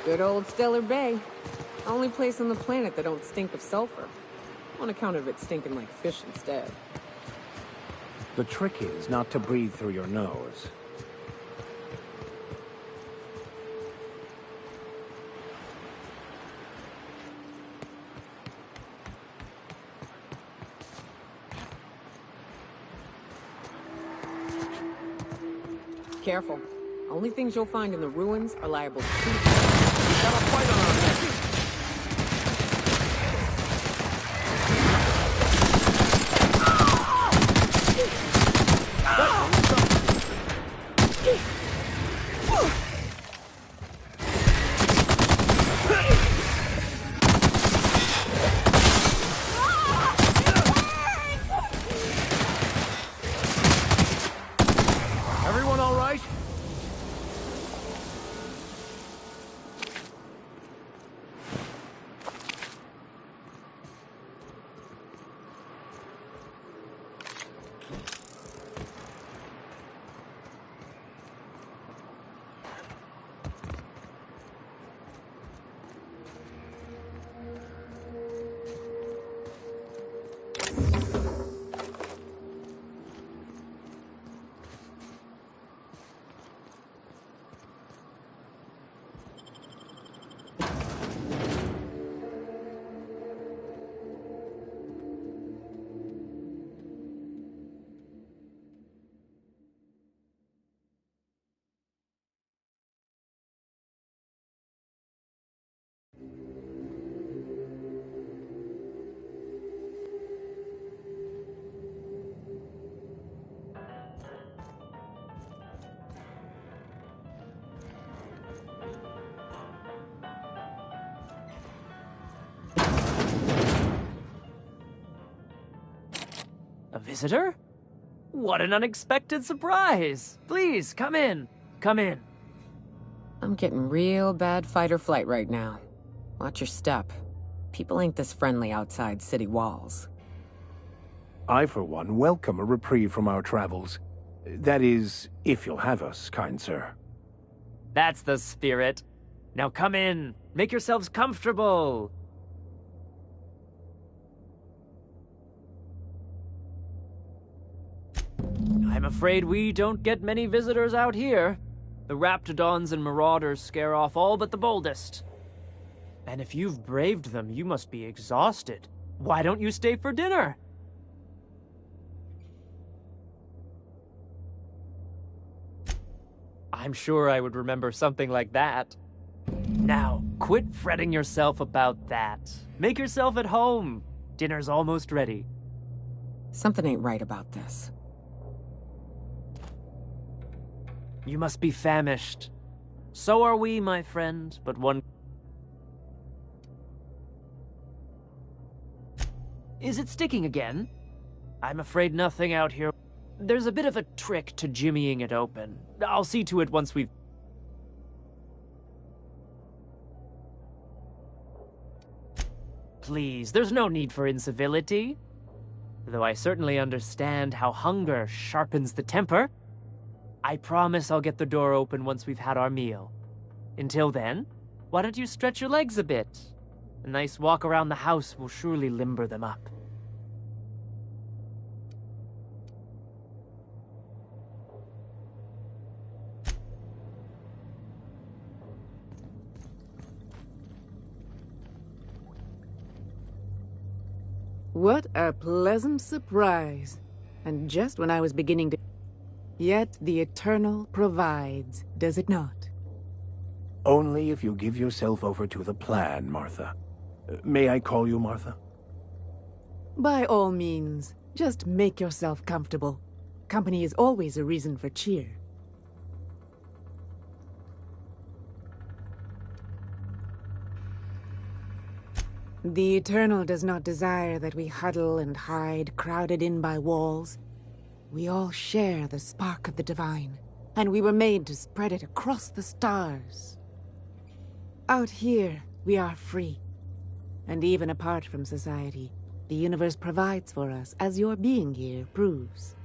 Good old Stellar Bay. Only place on the planet that don't stink of sulfur. On account of it stinking like fish instead. The trick is not to breathe through your nose. Careful. Only things you'll find in the ruins are liable to shoot. We've got a fight on our hands. Everyone all right? A visitor? What an unexpected surprise! Please, come in. Come in. I'm getting real bad fight or flight right now. Watch your step. People ain't this friendly outside city walls. I, for one, welcome a reprieve from our travels. That is, if you'll have us, kind sir. That's the spirit. Now come in. Make yourselves comfortable. I'm afraid we don't get many visitors out here. The Raptidons and Marauders scare off all but the boldest. And if you've braved them, you must be exhausted. Why don't you stay for dinner? I'm sure I would remember something like that. Now, quit fretting yourself about that. Make yourself at home. Dinner's almost ready. Something ain't right about this. You must be famished. So are we, my friend, but one... Is it sticking again? I'm afraid nothing out here. There's a bit of a trick to jimmying it open. I'll see to it once we've... Please, there's no need for incivility. Though I certainly understand how hunger sharpens the temper. I promise I'll get the door open once we've had our meal. Until then, why don't you stretch your legs a bit? A nice walk around the house will surely limber them up. What a pleasant surprise. And just when I was beginning to... Yet the Eternal provides, does it not? Only if you give yourself over to the plan, Martha. May I call you Martha? By all means, just make yourself comfortable. Company is always a reason for cheer. The Eternal does not desire that we huddle and hide, crowded in by walls. We all share the spark of the divine, and we were made to spread it across the stars. Out here, we are free. And even apart from society, the universe provides for us, as your being here proves.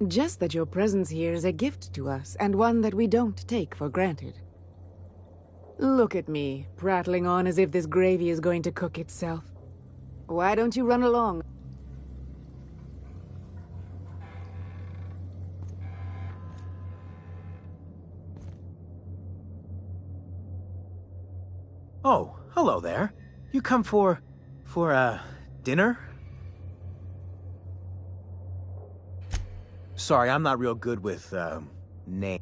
Just that your presence here is a gift to us, and one that we don't take for granted. Look at me, prattling on as if this gravy is going to cook itself. Why don't you run along? Oh, hello there. You come for dinner? Sorry, I'm not real good with, name.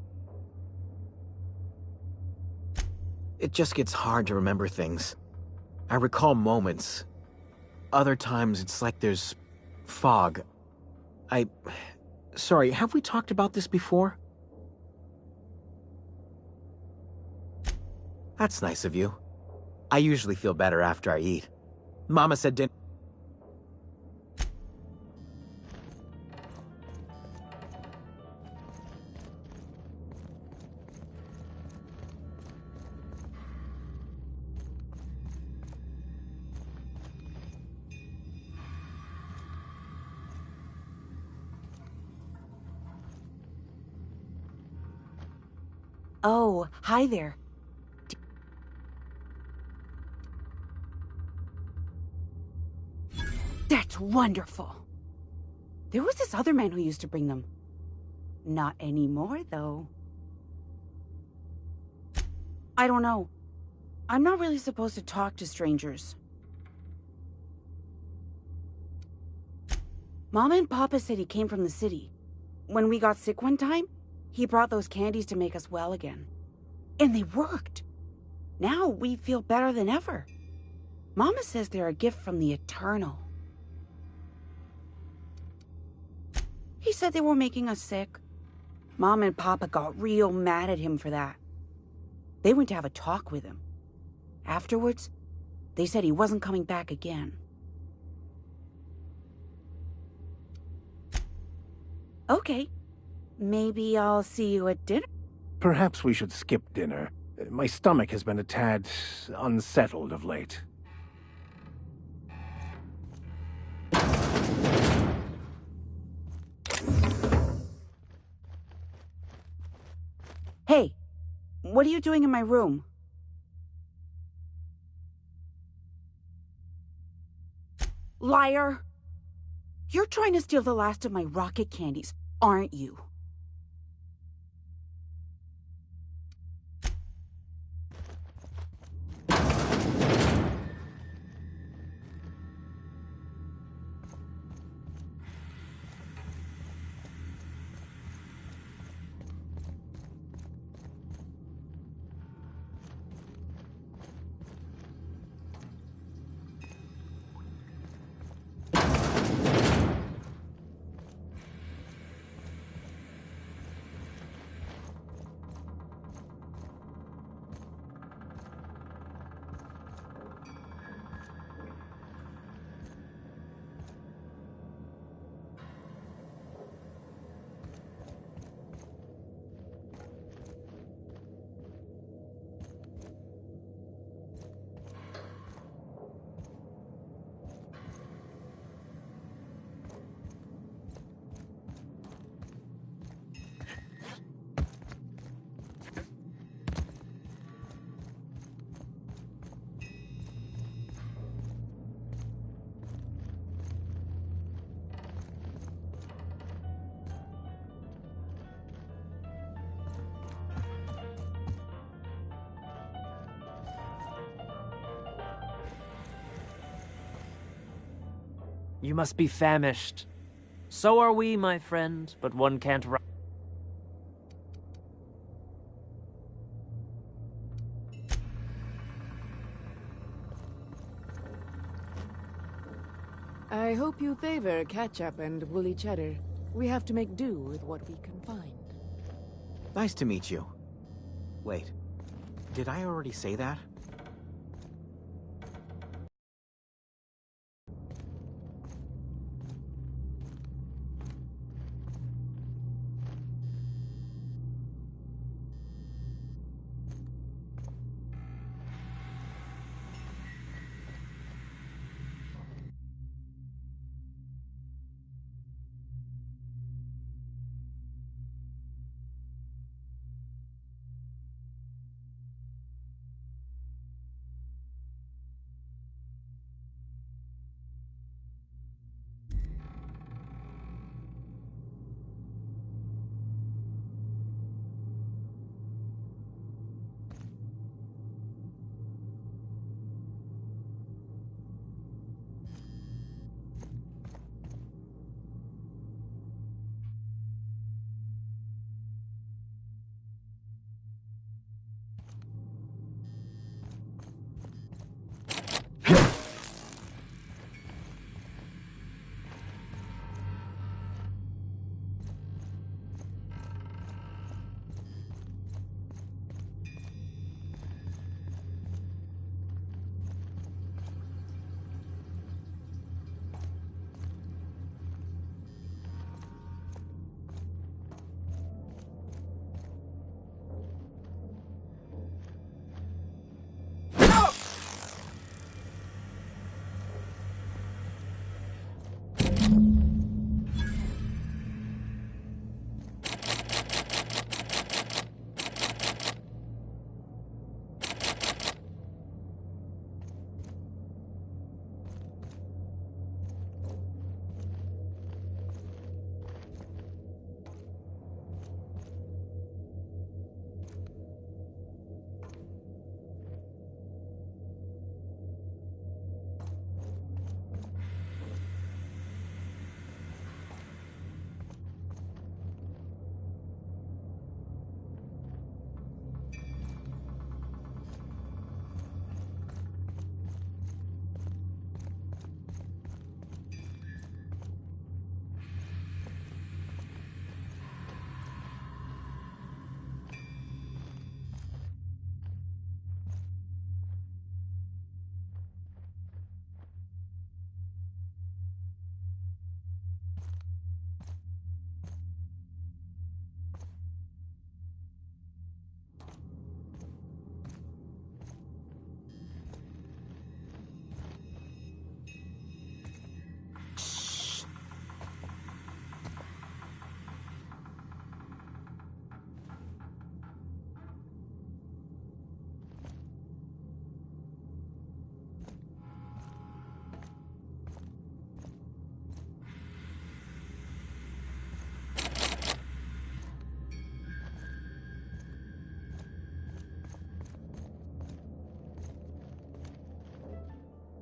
It just gets hard to remember things. I recall moments. Other times, it's like there's fog. Sorry, have we talked about this before? That's nice of you. I usually feel better after I eat. Mama said dinner. Oh, hi there. That's wonderful. There was this other man who used to bring them. Not anymore, though. I don't know. I'm not really supposed to talk to strangers. Mama and Papa said he came from the city. When we got sick one time, he brought those candies to make us well again. And they worked. Now we feel better than ever. Mama says they're a gift from the Eternal. He said they were making us sick. Mom and Papa got real mad at him for that. They went to have a talk with him. Afterwards, they said he wasn't coming back again. Okay. Maybe I'll see you at dinner. Perhaps we should skip dinner. My stomach has been a tad unsettled of late. Hey, what are you doing in my room? Liar! You're trying to steal the last of my rocket candies, aren't you? You must be famished. So are we, my friend, but one can't run. I hope you favor ketchup and woolly cheddar. We have to make do with what we can find. Nice to meet you. Wait, did I already say that?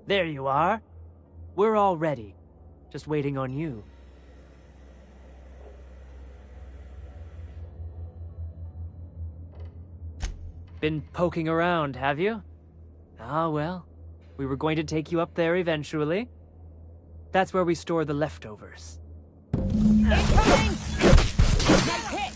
There you are. We're all ready. Just waiting on you. Been poking around, have you? Ah, well. We were going to take you up there eventually. That's where we store the leftovers. Incoming! Nice hit!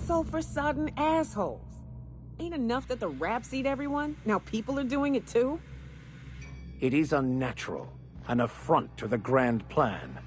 Sulfur-sodden assholes. Ain't enough that the raps eat everyone? Now people are doing it too? It is unnatural, an affront to the grand plan.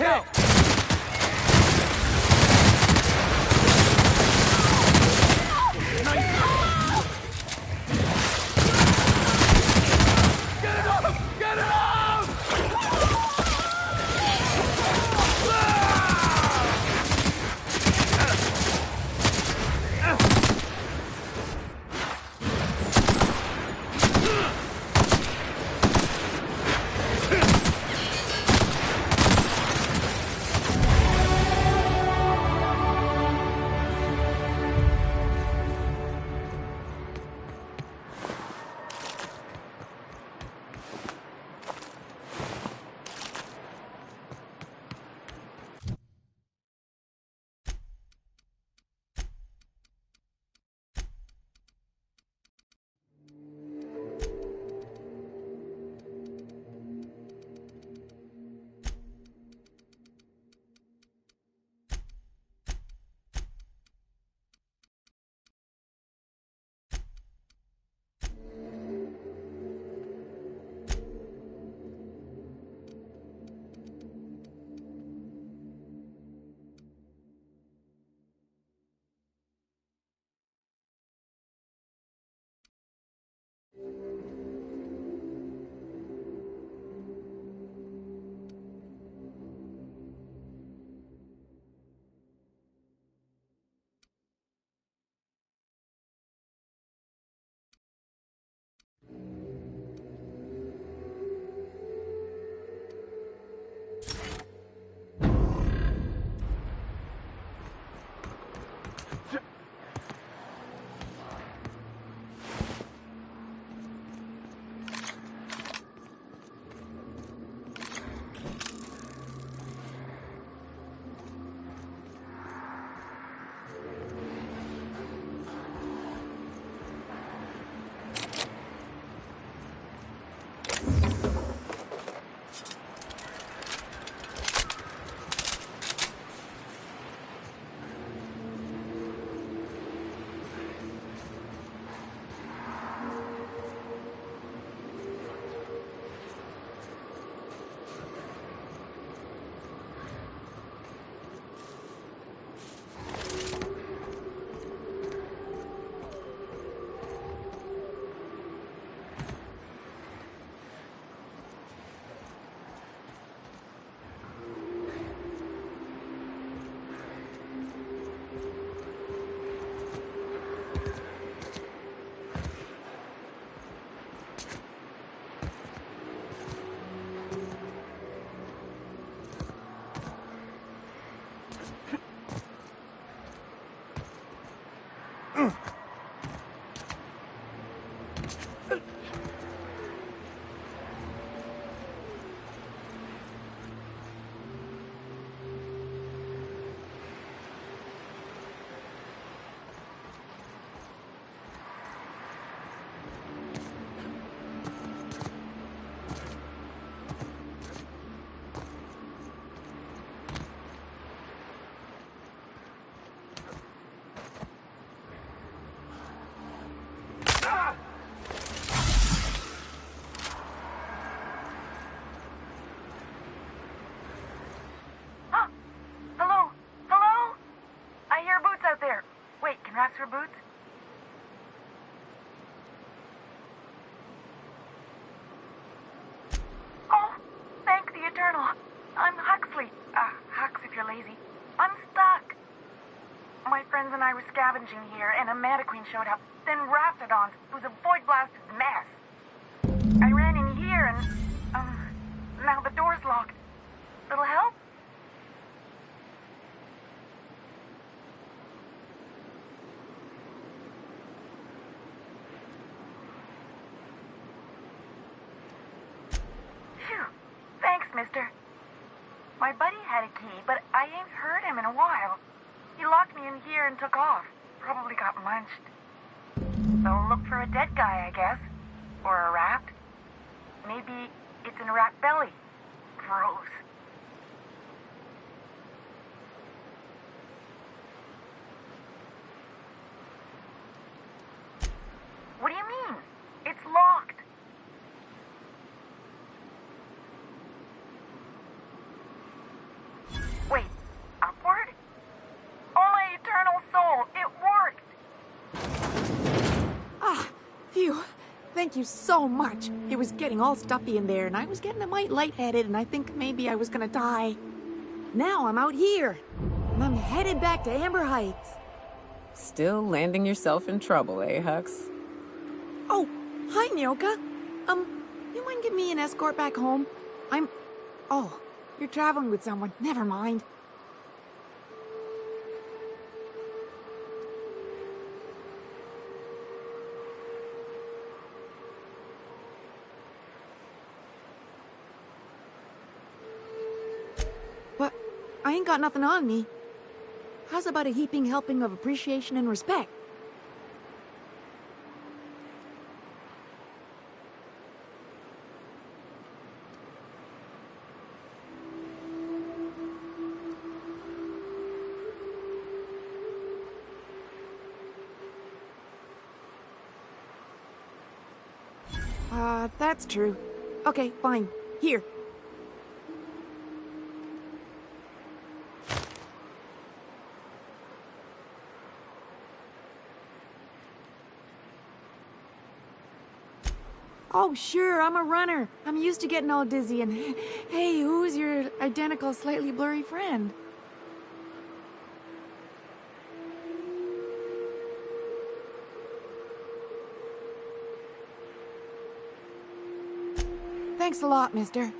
go! For boots? Oh, thank the Eternal. I'm Huxley. Hux if you're lazy. I'm stuck. My friends and I were scavenging here, and a Meta Queen showed up. Then Raptidons. It was a void-blasted mess. I ran in here, and, now the door's locked. Little help? Mister. My buddy had a key, but I ain't heard him in a while. He locked me in here and took off. Probably got munched. So look for a dead guy, I guess. Or a rat. Maybe it's in a rat belly. Gross. What do you mean? It's locked. thank you so much. It was getting all stuffy in there, and I was getting a mite lightheaded, and I think maybe I was gonna die. Now I'm out here, and I'm headed back to Amber Heights. Still landing yourself in trouble, eh, Hux? Oh, hi, Nyoka. You mind giving me an escort back home? Oh, you're traveling with someone. Never mind. But I ain't got nothing on me. How's about a heaping helping of appreciation and respect? That's true. Okay, fine. Here. Oh, sure, I'm a runner. I'm used to getting all dizzy and... Hey, who's your identical, slightly blurry friend? Thanks a lot, mister.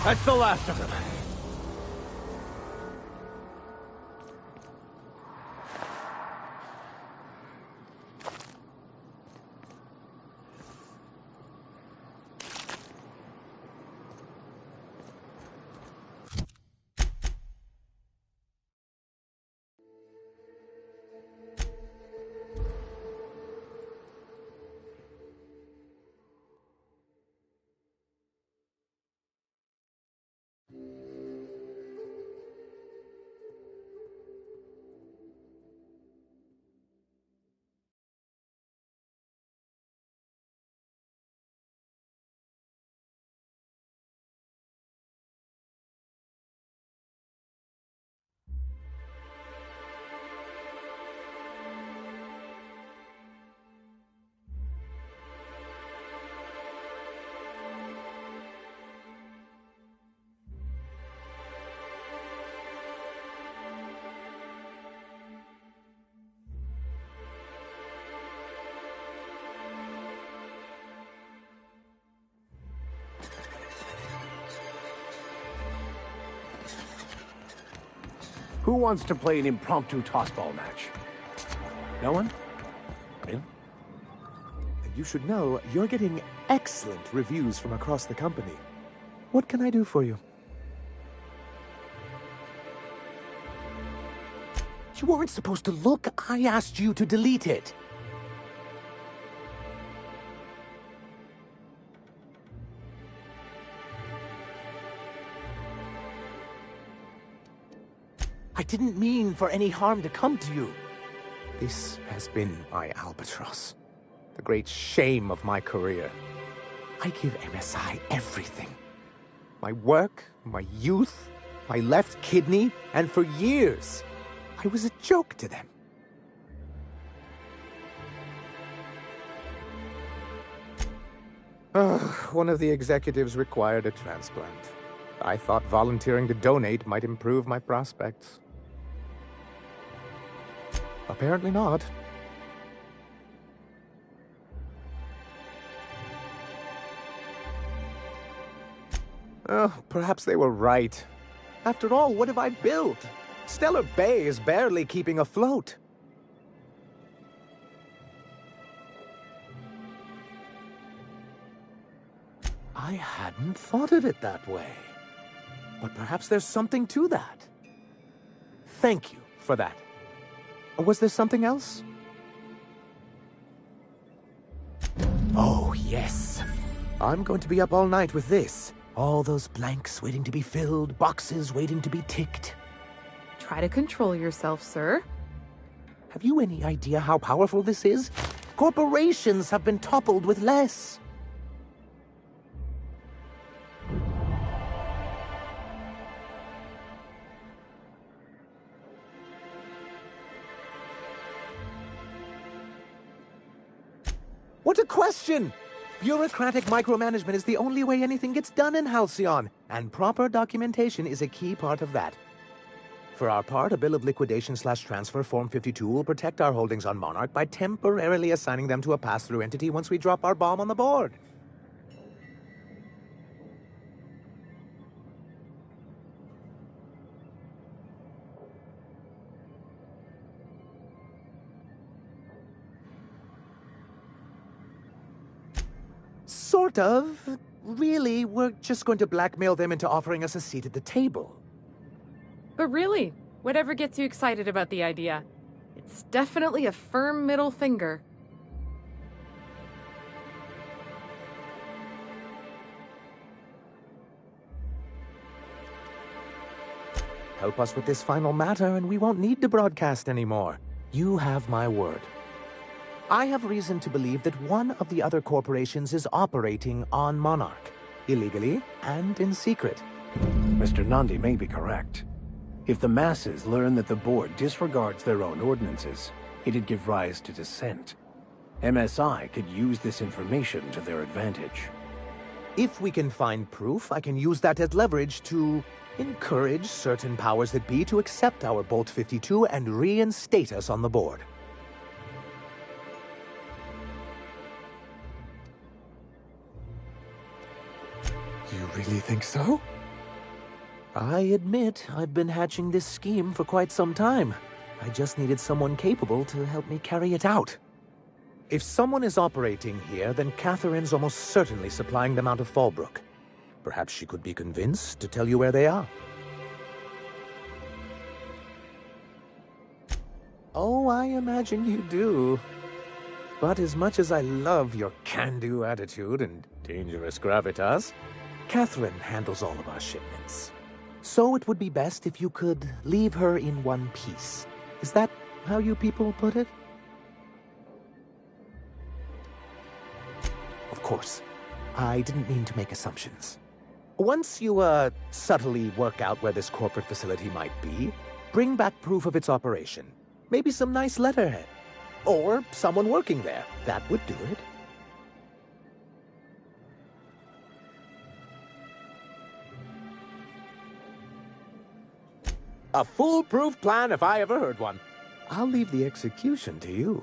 That's the last of them. Who wants to play an impromptu tossball match? No one? Really? You should know, you're getting excellent reviews from across the company. What can I do for you? You weren't supposed to look. I asked you to delete it. I didn't mean for any harm to come to you. This has been my albatross. The great shame of my career. I give MSI everything. My work, my youth, my left kidney, and for years, I was a joke to them. One of the executives required a transplant. I thought volunteering to donate might improve my prospects. Apparently not. Oh, perhaps they were right. After all, what have I built? Stellar Bay is barely keeping afloat. I hadn't thought of it that way. But perhaps there's something to that. Thank you for that. Was there something else? Oh, yes. I'm going to be up all night with this. All those blanks waiting to be filled, boxes waiting to be ticked. Try to control yourself, sir. Have you any idea how powerful this is? Corporations have been toppled with less. What a question! Bureaucratic micromanagement is the only way anything gets done in Halcyon, and proper documentation is a key part of that. For our part, a bill of liquidation/transfer Form 52 will protect our holdings on Monarch by temporarily assigning them to a pass-through entity once we drop our bomb on the board. Sort of. Really, we're just going to blackmail them into offering us a seat at the table. But really, whatever gets you excited about the idea, it's definitely a firm middle finger. Help us with this final matter and we won't need to broadcast anymore. You have my word. I have reason to believe that one of the other corporations is operating on Monarch, illegally and in secret. Mr. Nandi may be correct. If the masses learn that the board disregards their own ordinances, it'd give rise to dissent. MSI could use this information to their advantage. If we can find proof, I can use that as leverage to encourage certain powers that be to accept our Bolt 52 and reinstate us on the board. You really think so? I admit I've been hatching this scheme for quite some time. I just needed someone capable to help me carry it out. If someone is operating here, then Catherine's almost certainly supplying them out of Fallbrook. Perhaps she could be convinced to tell you where they are. Oh, I imagine you do. But as much as I love your can-do attitude and dangerous gravitas, Catherine handles all of our shipments. So it would be best if you could leave her in one piece. Is that how you people put it? Of course. I didn't mean to make assumptions. Once you, subtly work out where this corporate facility might be, bring back proof of its operation. Maybe some nice letterhead. Or someone working there. That would do it. A foolproof plan if I ever heard one. I'll leave the execution to you.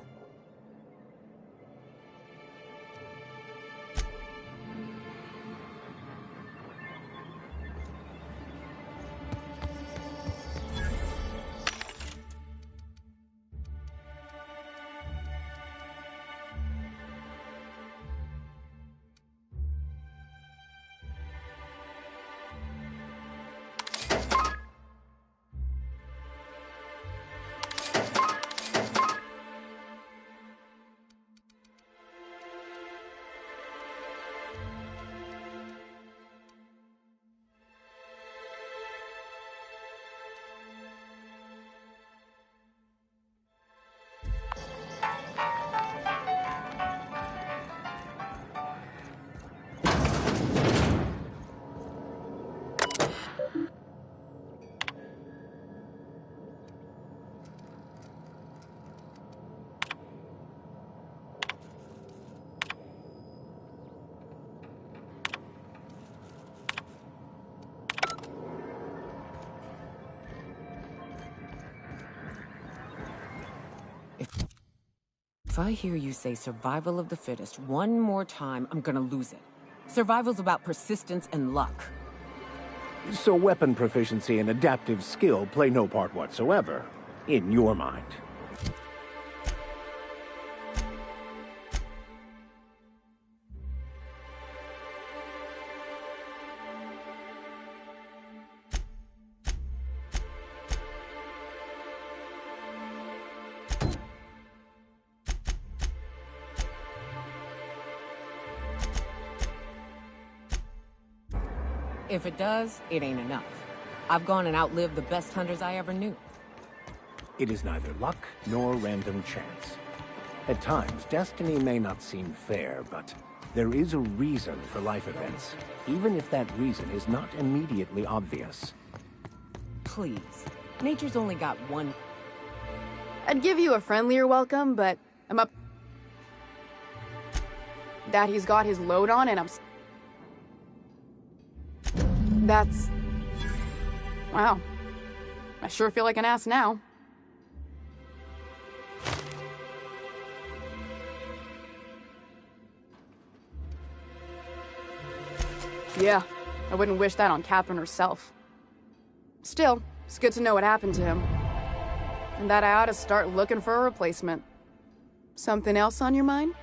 If I hear you say survival of the fittest one more time, I'm gonna lose it. Survival's about persistence and luck. So weapon proficiency and adaptive skill play no part whatsoever, in your mind. If it does, it ain't enough. I've gone and outlived the best hunters I ever knew. It is neither luck nor random chance. At times, destiny may not seem fair, but there is a reason for life events, even if that reason is not immediately obvious. Please. Nature's only got one... I'd give you a friendlier welcome, but I'm up... that he's got his load on and I'm... That's... wow. I sure feel like an ass now. Yeah, I wouldn't wish that on Catherine herself. Still, it's good to know what happened to him. And that I ought to start looking for a replacement. Something else on your mind?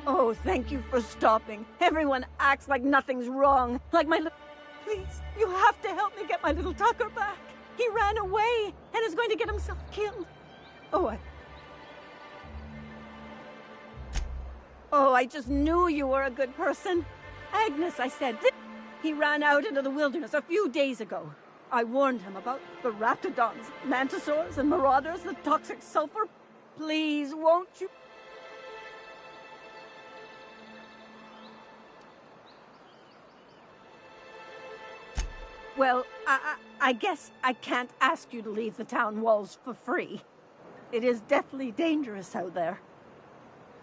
Oh, thank you for stopping. Everyone acts like nothing's wrong. Like my little... Please, you have to help me get my little Tucker back. He ran away and is going to get himself killed. Oh, I just knew you were a good person. Agnes, I said. He ran out into the wilderness a few days ago. I warned him about the raptidons, mantisaurs, and marauders, the toxic sulfur. Please, won't you? Well, I guess I can't ask you to leave the town walls for free. It is deathly dangerous out there.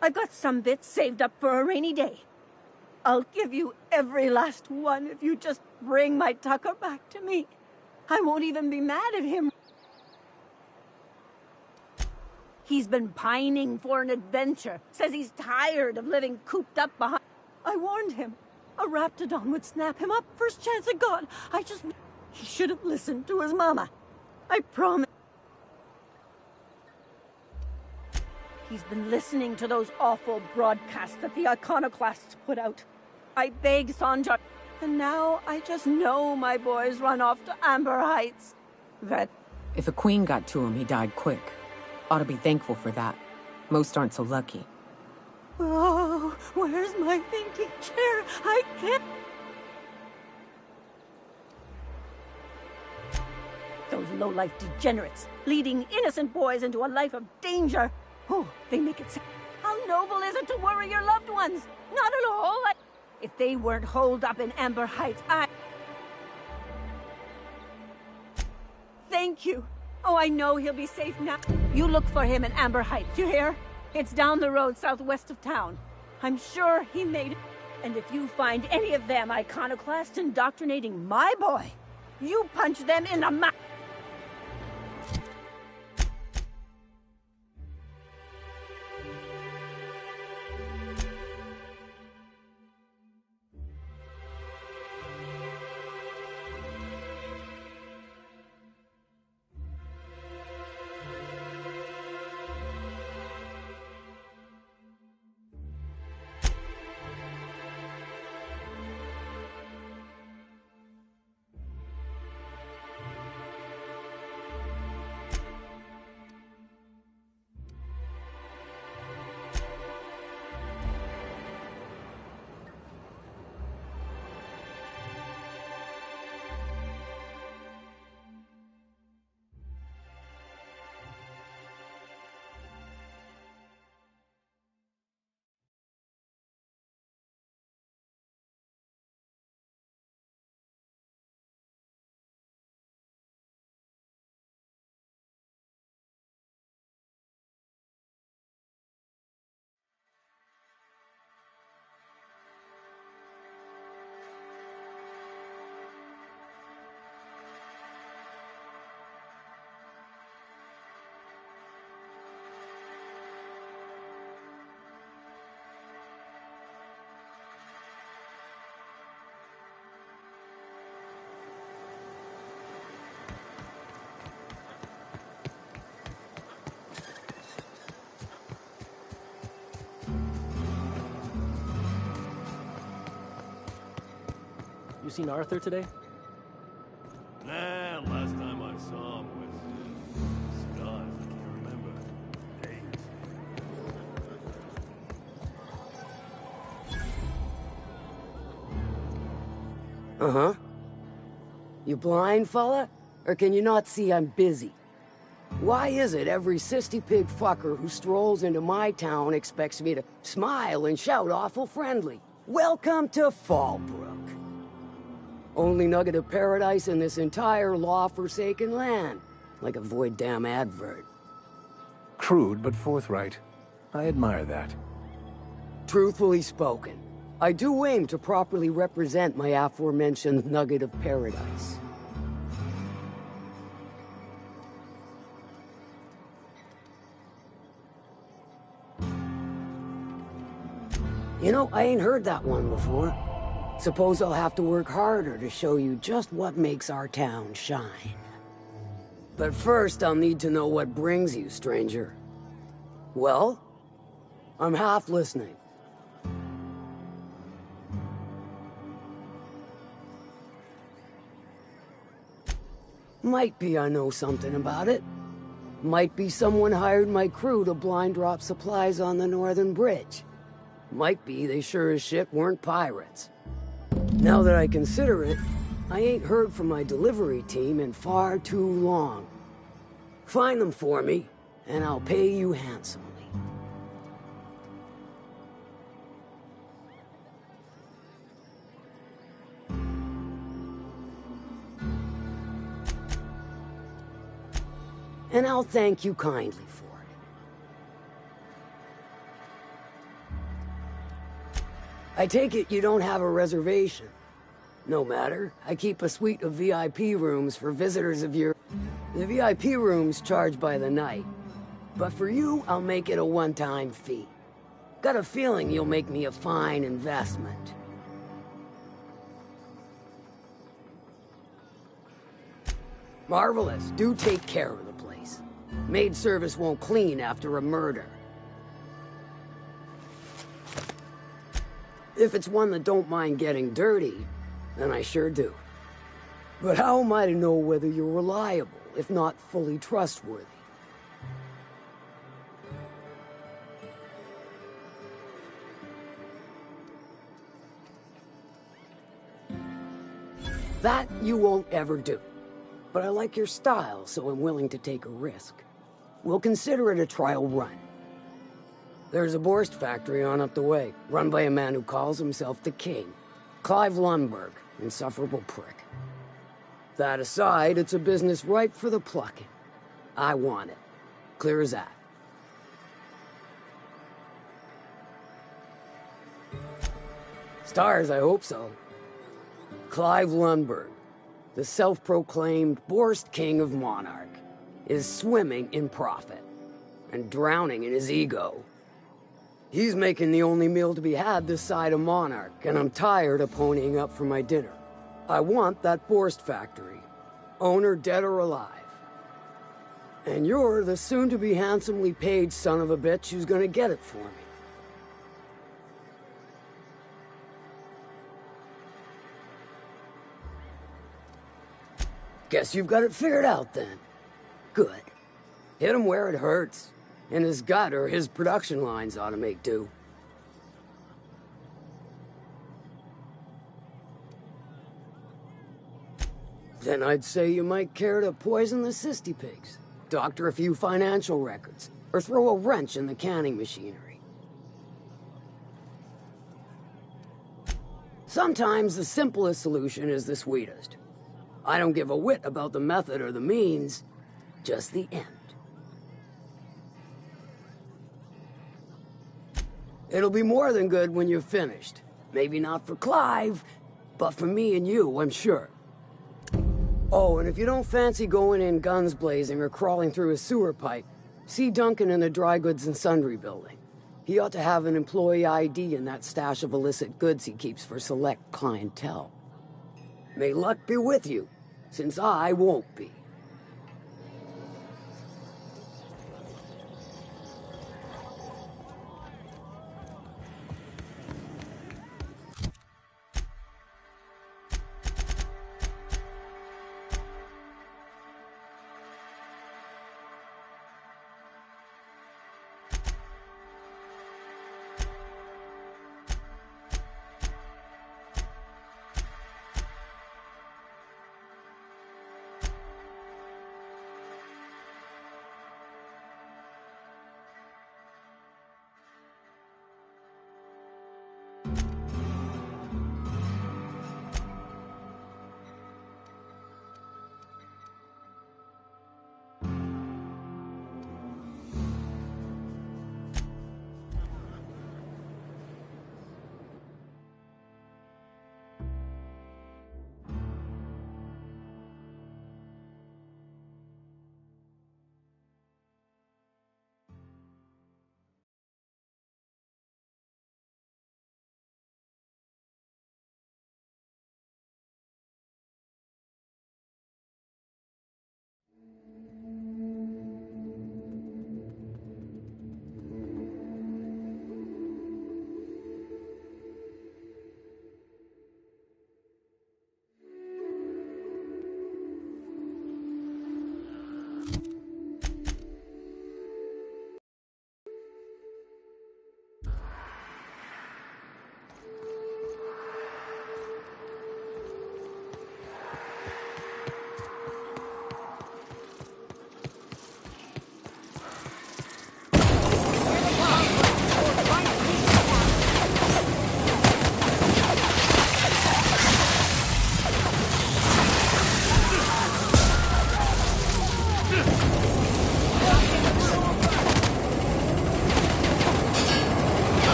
I've got some bits saved up for a rainy day. I'll give you every last one if you just bring my Tucker back to me. I won't even be mad at him. He's been pining for an adventure. Says he's tired of living cooped up behind... I warned him. A raptidon would snap him up first chance it got. He should have listened to his mama. I promise. He's been listening to those awful broadcasts that the iconoclasts put out. I begged Sanjar, and now I just know my boys run off to Amber Heights. If a queen got to him, he died quick. Ought to be thankful for that. Most aren't so lucky. Oh, where's my thinking chair? I can't... Those low-life degenerates, leading innocent boys into a life of danger. Oh, they make it... How noble is it to worry your loved ones? Not at all. If they weren't holed up in Amber Heights, Thank you. Oh, I know he'll be safe now. You look for him in Amber Heights, you hear? It's down the road southwest of town. I'm sure he made it. And if you find any of them iconoclasts indoctrinating my boy, you punch them in the mouth. You seen Arthur today? Nah, last time I saw him was... God, I can't remember. Days. Uh-huh. You blind, fella? Or can you not see I'm busy? Why is it every sissy pig fucker who strolls into my town expects me to smile and shout awful friendly? Welcome to Fallbrook. Only nugget of paradise in this entire law-forsaken land. Like a void damn advert. Crude but forthright. I admire that. Truthfully spoken, I do aim to properly represent my aforementioned nugget of paradise. You know, I ain't heard that one before. Suppose I'll have to work harder to show you just what makes our town shine. But first, I'll need to know what brings you, stranger. Well, I'm half listening. Might be I know something about it. Might be someone hired my crew to blind drop supplies on the Northern Bridge. Might be they sure as shit weren't pirates. Now that I consider it, I ain't heard from my delivery team in far too long. Find them for me, and I'll pay you handsomely. And I'll thank you kindly for it. I take it you don't have a reservation. No matter, I keep a suite of VIP rooms for visitors of your... The VIP rooms charge by the night. But for you, I'll make it a one-time fee. Got a feeling you'll make me a fine investment. Marvelous. Do take care of the place. Maid service won't clean after a murder. If it's one that don't mind getting dirty, then I sure do. But how am I to know whether you're reliable, if not fully trustworthy? That you won't ever do. But I like your style, so I'm willing to take a risk. We'll consider it a trial run. There's a Borst factory on up the way, run by a man who calls himself the King. Clive Lundberg, insufferable prick. That aside, it's a business ripe for the plucking. I want it. Clear as that. Stars, I hope so. Clive Lundberg, the self-proclaimed Borst King of Monarch, is swimming in profit and drowning in his ego. He's making the only meal to be had this side of Monarch, and I'm tired of ponying up for my dinner. I want that Borst factory, owner dead or alive. And you're the soon-to-be handsomely paid son of a bitch who's gonna get it for me. Guess you've got it figured out then. Good. Hit him where it hurts. In his gut or his production lines ought to make do. Then I'd say you might care to poison the cysty pigs, doctor a few financial records, or throw a wrench in the canning machinery. Sometimes the simplest solution is the sweetest. I don't give a whit about the method or the means, just the end. It'll be more than good when you're finished. Maybe not for Clive, but for me and you, I'm sure. Oh, and if you don't fancy going in guns blazing or crawling through a sewer pipe, see Duncan in the Dry Goods and Sundry building. He ought to have an employee ID in that stash of illicit goods he keeps for select clientele. May luck be with you, since I won't be.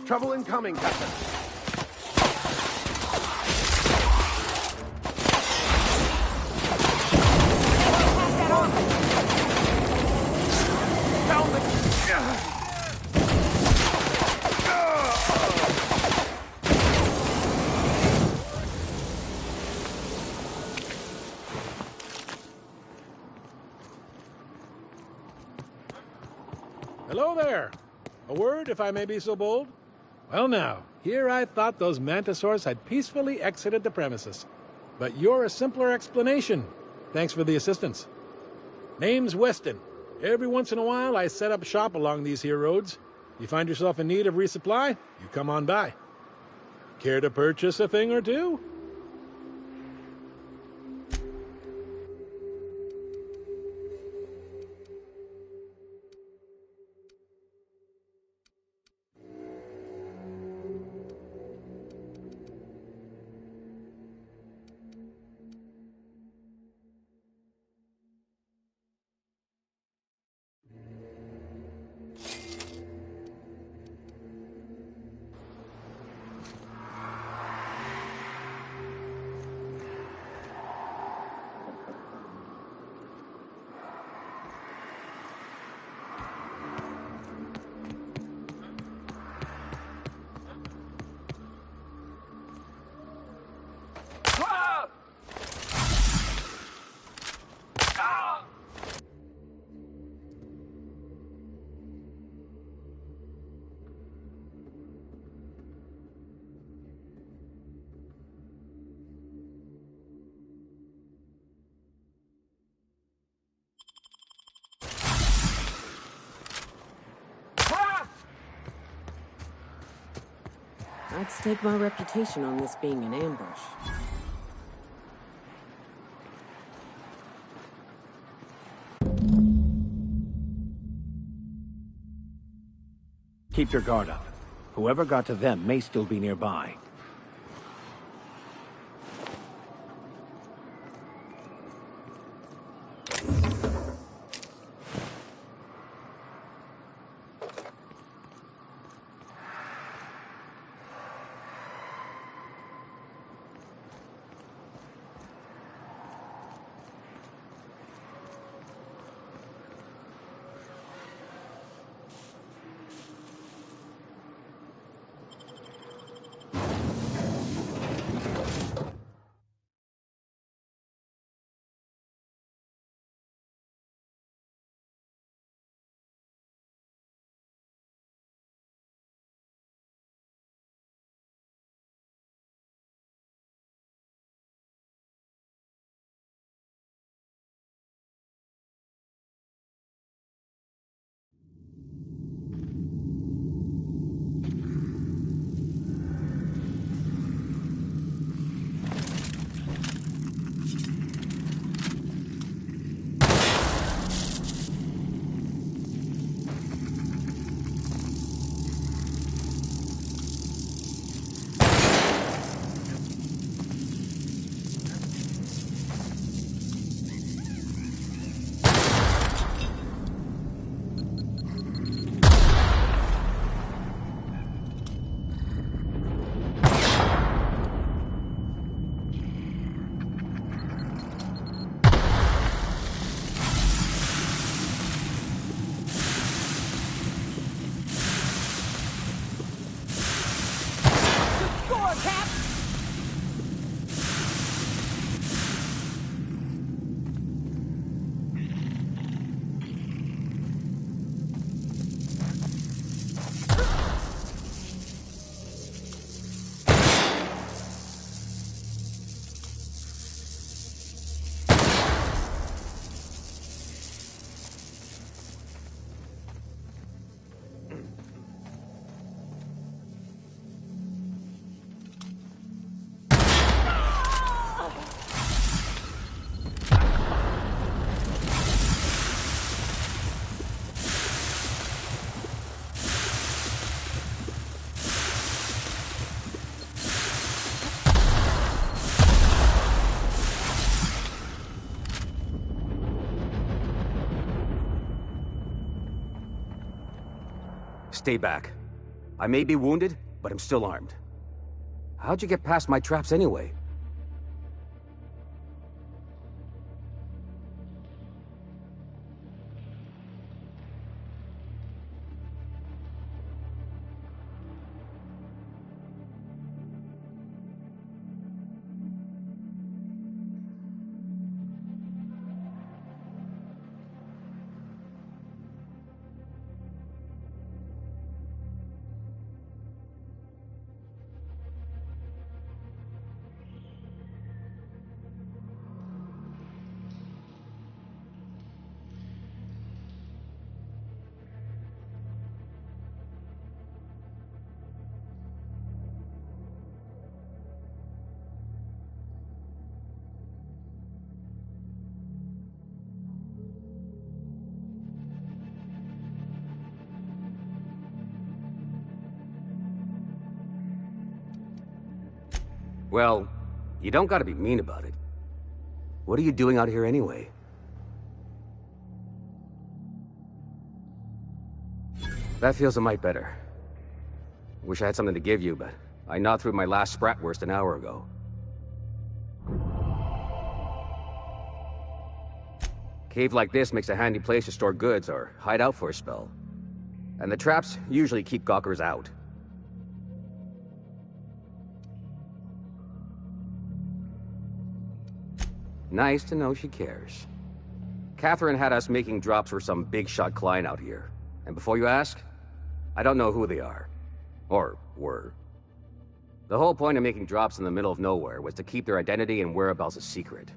Trouble incoming, Captain. Down the... Hello there. A word, if I may be so bold? Well now, here I thought those mantisaurs had peacefully exited the premises. But you're a simpler explanation. Thanks for the assistance. Name's Weston. Every once in a while, I set up shop along these here roads. You find yourself in need of resupply, you come on by. Care to purchase a thing or two? I'd stake my reputation on this being an ambush. Keep your guard up. Whoever got to them may still be nearby. Stay back. I may be wounded, but I'm still armed. How'd you get past my traps anyway? Well, you don't gotta be mean about it. What are you doing out here anyway? That feels a mite better. Wish I had something to give you, but I gnawed through my last Spratwurst an hour ago. Cave like this makes a handy place to store goods or hide out for a spell. And the traps usually keep gawkers out. Nice to know she cares. Catherine had us making drops for some big-shot client out here. And before you ask, I don't know who they are. Or were. The whole point of making drops in the middle of nowhere was to keep their identity and whereabouts a secret.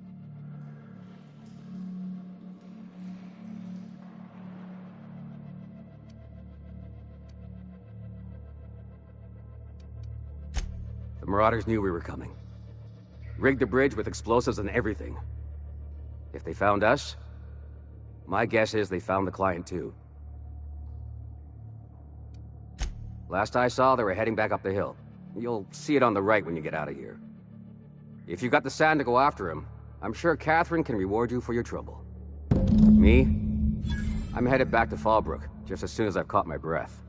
The Marauders knew we were coming. Rigged the bridge with explosives and everything. If they found us, my guess is they found the client too. Last I saw, they were heading back up the hill. You'll see it on the right when you get out of here. If you've got the sand to go after him, I'm sure Catherine can reward you for your trouble. Me? I'm headed back to Fallbrook, just as soon as I've caught my breath.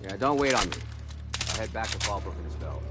Yeah, don't wait on me. I'll head back to Fallbrook in a spell.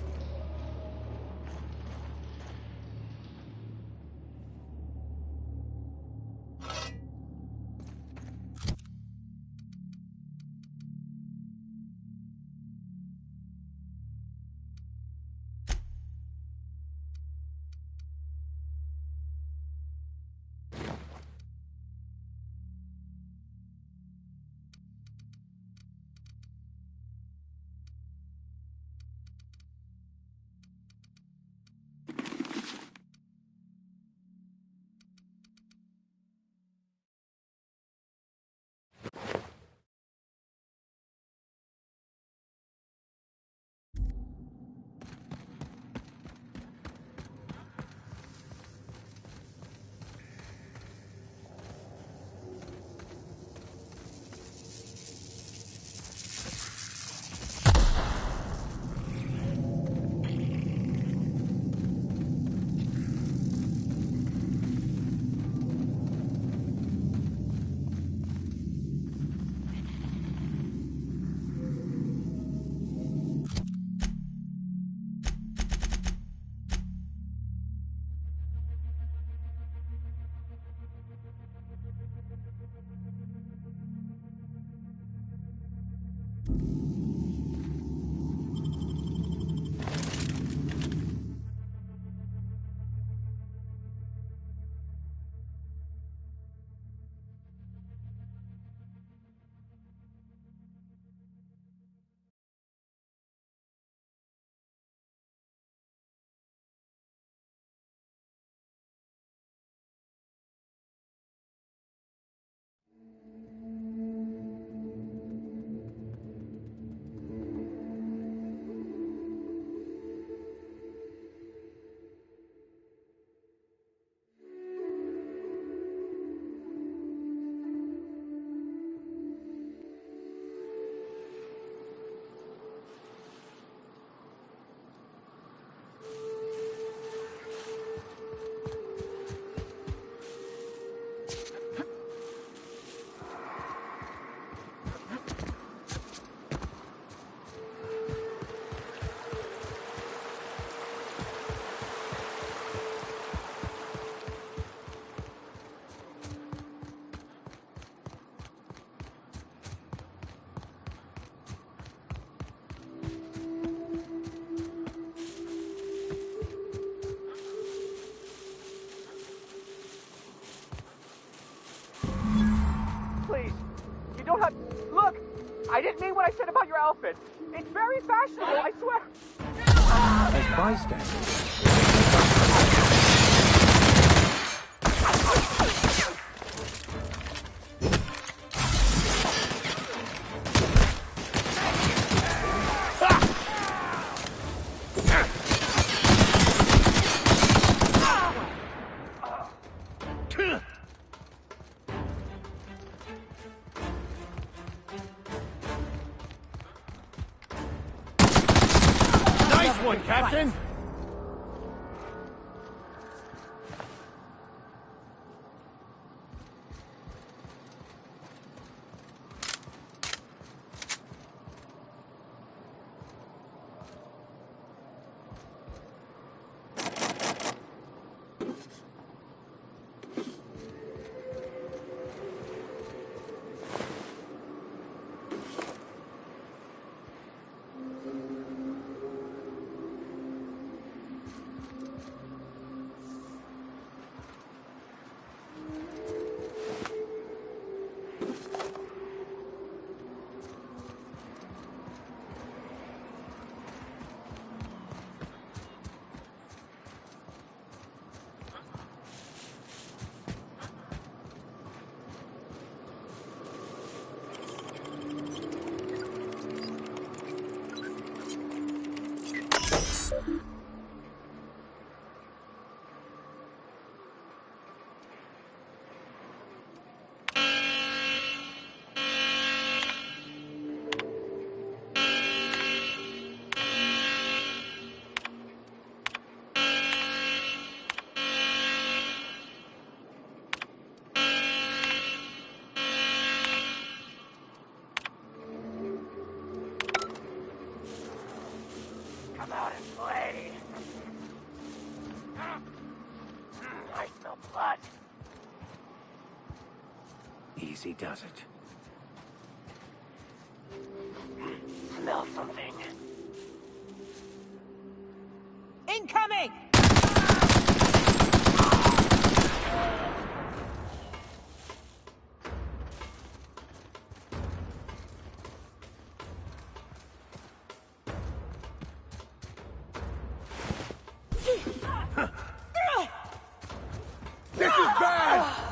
You don't have... Look! I didn't mean what I said about your outfit. It's very fashionable, I swear. As bystanders, Nice one, Captain! Come out and play. I smell blood. easy does it. Smell something. Incoming! This is bad!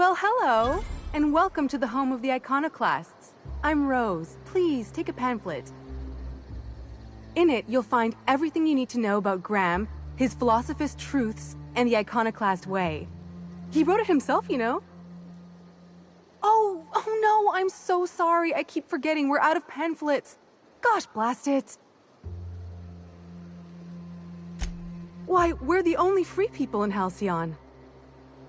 Well, hello, and welcome to the home of the iconoclasts. I'm Rose. Please, take a pamphlet. In it, you'll find everything you need to know about Graham, his philosophist truths, and the iconoclast way. He wrote it himself, you know. Oh no, I'm so sorry. I keep forgetting we're out of pamphlets. Gosh, blast it. Why, we're the only free people in Halcyon.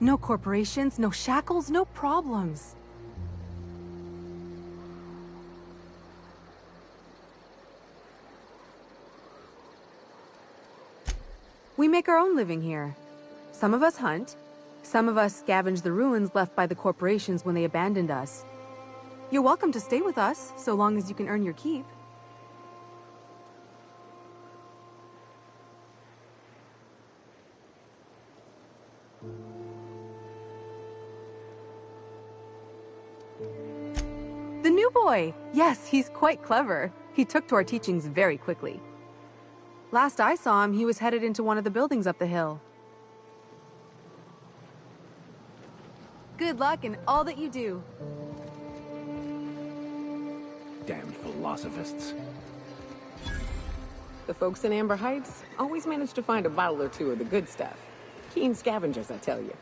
No corporations, no shackles, no problems. We make our own living here. Some of us hunt. Some of us scavenge the ruins left by the corporations when they abandoned us. You're welcome to stay with us, so long as you can earn your keep. The new boy! Yes, he's quite clever. He took to our teachings very quickly. Last I saw him, he was headed into one of the buildings up the hill. Good luck in all that you do. Damned philosophists. The folks in Amber Heights always manage to find a bottle or two of the good stuff. Keen scavengers, I tell you.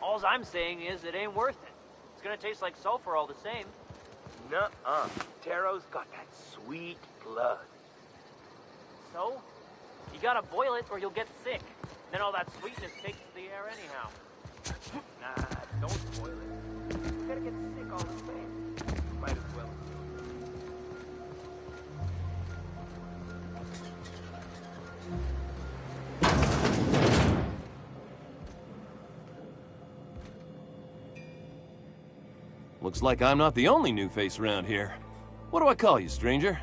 All I'm saying is it ain't worth it. It's gonna taste like sulfur all the same. Nuh-uh. Taro's got that sweet blood. So? You gotta boil it or you'll get sick. Then all that sweetness takes the air anyhow. Nah, don't boil it. You're gonna get sick all the same. Might as well. Looks like I'm not the only new face around here. What do I call you, stranger?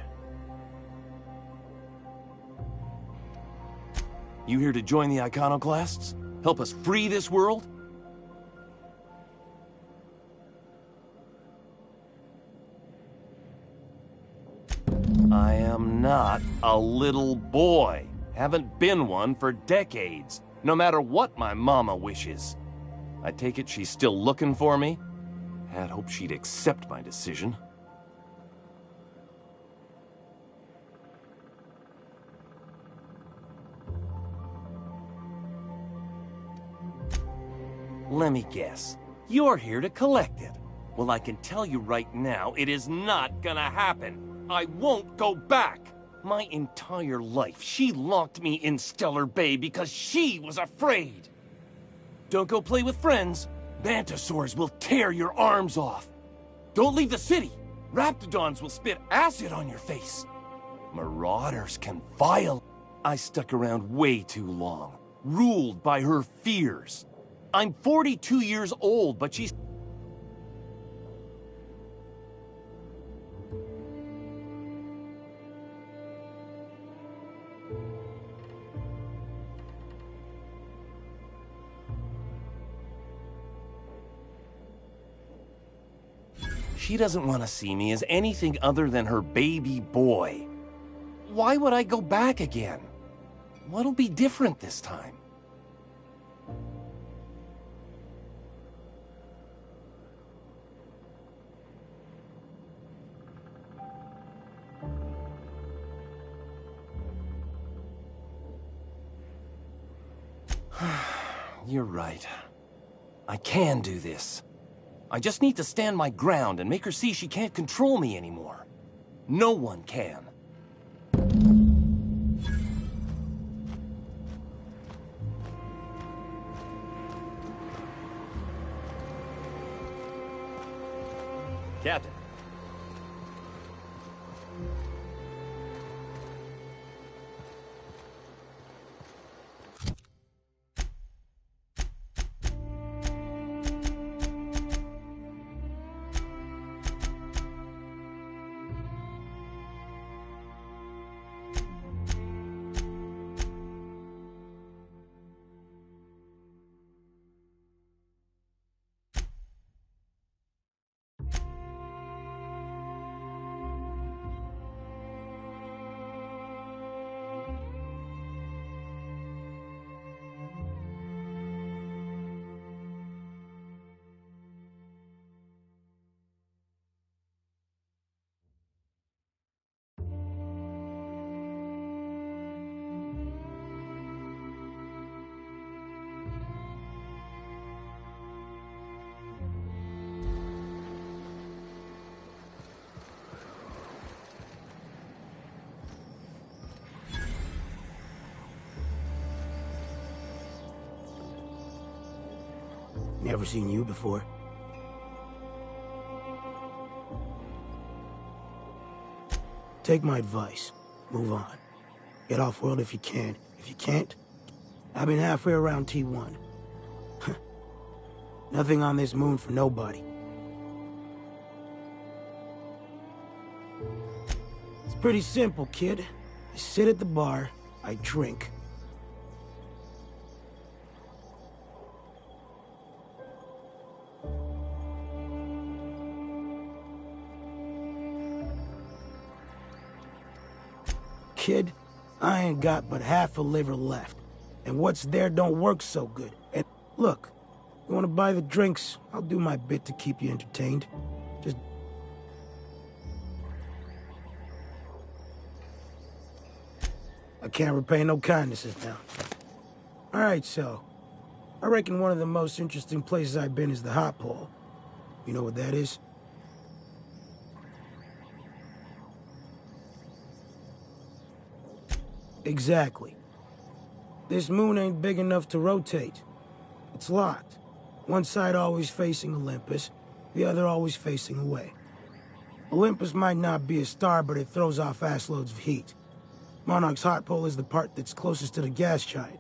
You here to join the iconoclasts? Help us free this world? I am not a little boy. Haven't been one for decades, no matter what my mama wishes. I take it she's still looking for me? Had hoped she'd accept my decision. Let me guess. You're here to collect it. Well, I can tell you right now, it is not gonna happen. I won't go back. My entire life, she locked me in Stellar Bay because she was afraid. Don't go play with friends. Mantisaurs will tear your arms off. Don't leave the city. Raptidons will spit acid on your face. Marauders can violate. I stuck around way too long, ruled by her fears. I'm 42 years old, but she's... She doesn't want to see me as anything other than her baby boy. Why would I go back again? What'll be different this time? You're right. I can do this. I just need to stand my ground and make her see she can't control me anymore. No one can. Captain. Never seen you before. Take my advice. Move on. Get off-world if you can. If you can't, I've been halfway around T1. Nothing on this moon for nobody. It's pretty simple, kid. I sit at the bar, I drink. Kid, I ain't got but half a liver left. And what's there don't work so good. And look, you wanna buy the drinks, I'll do my bit to keep you entertained. Just... I can't repay no kindnesses now. Alright, so... I reckon one of the most interesting places I've been is the Hot Pole. You know what that is? Exactly. This moon ain't big enough to rotate. It's locked. One side always facing Olympus, the other always facing away. Olympus might not be a star, but it throws off assloads of heat. Monarch's hot pole is the part that's closest to the gas giant.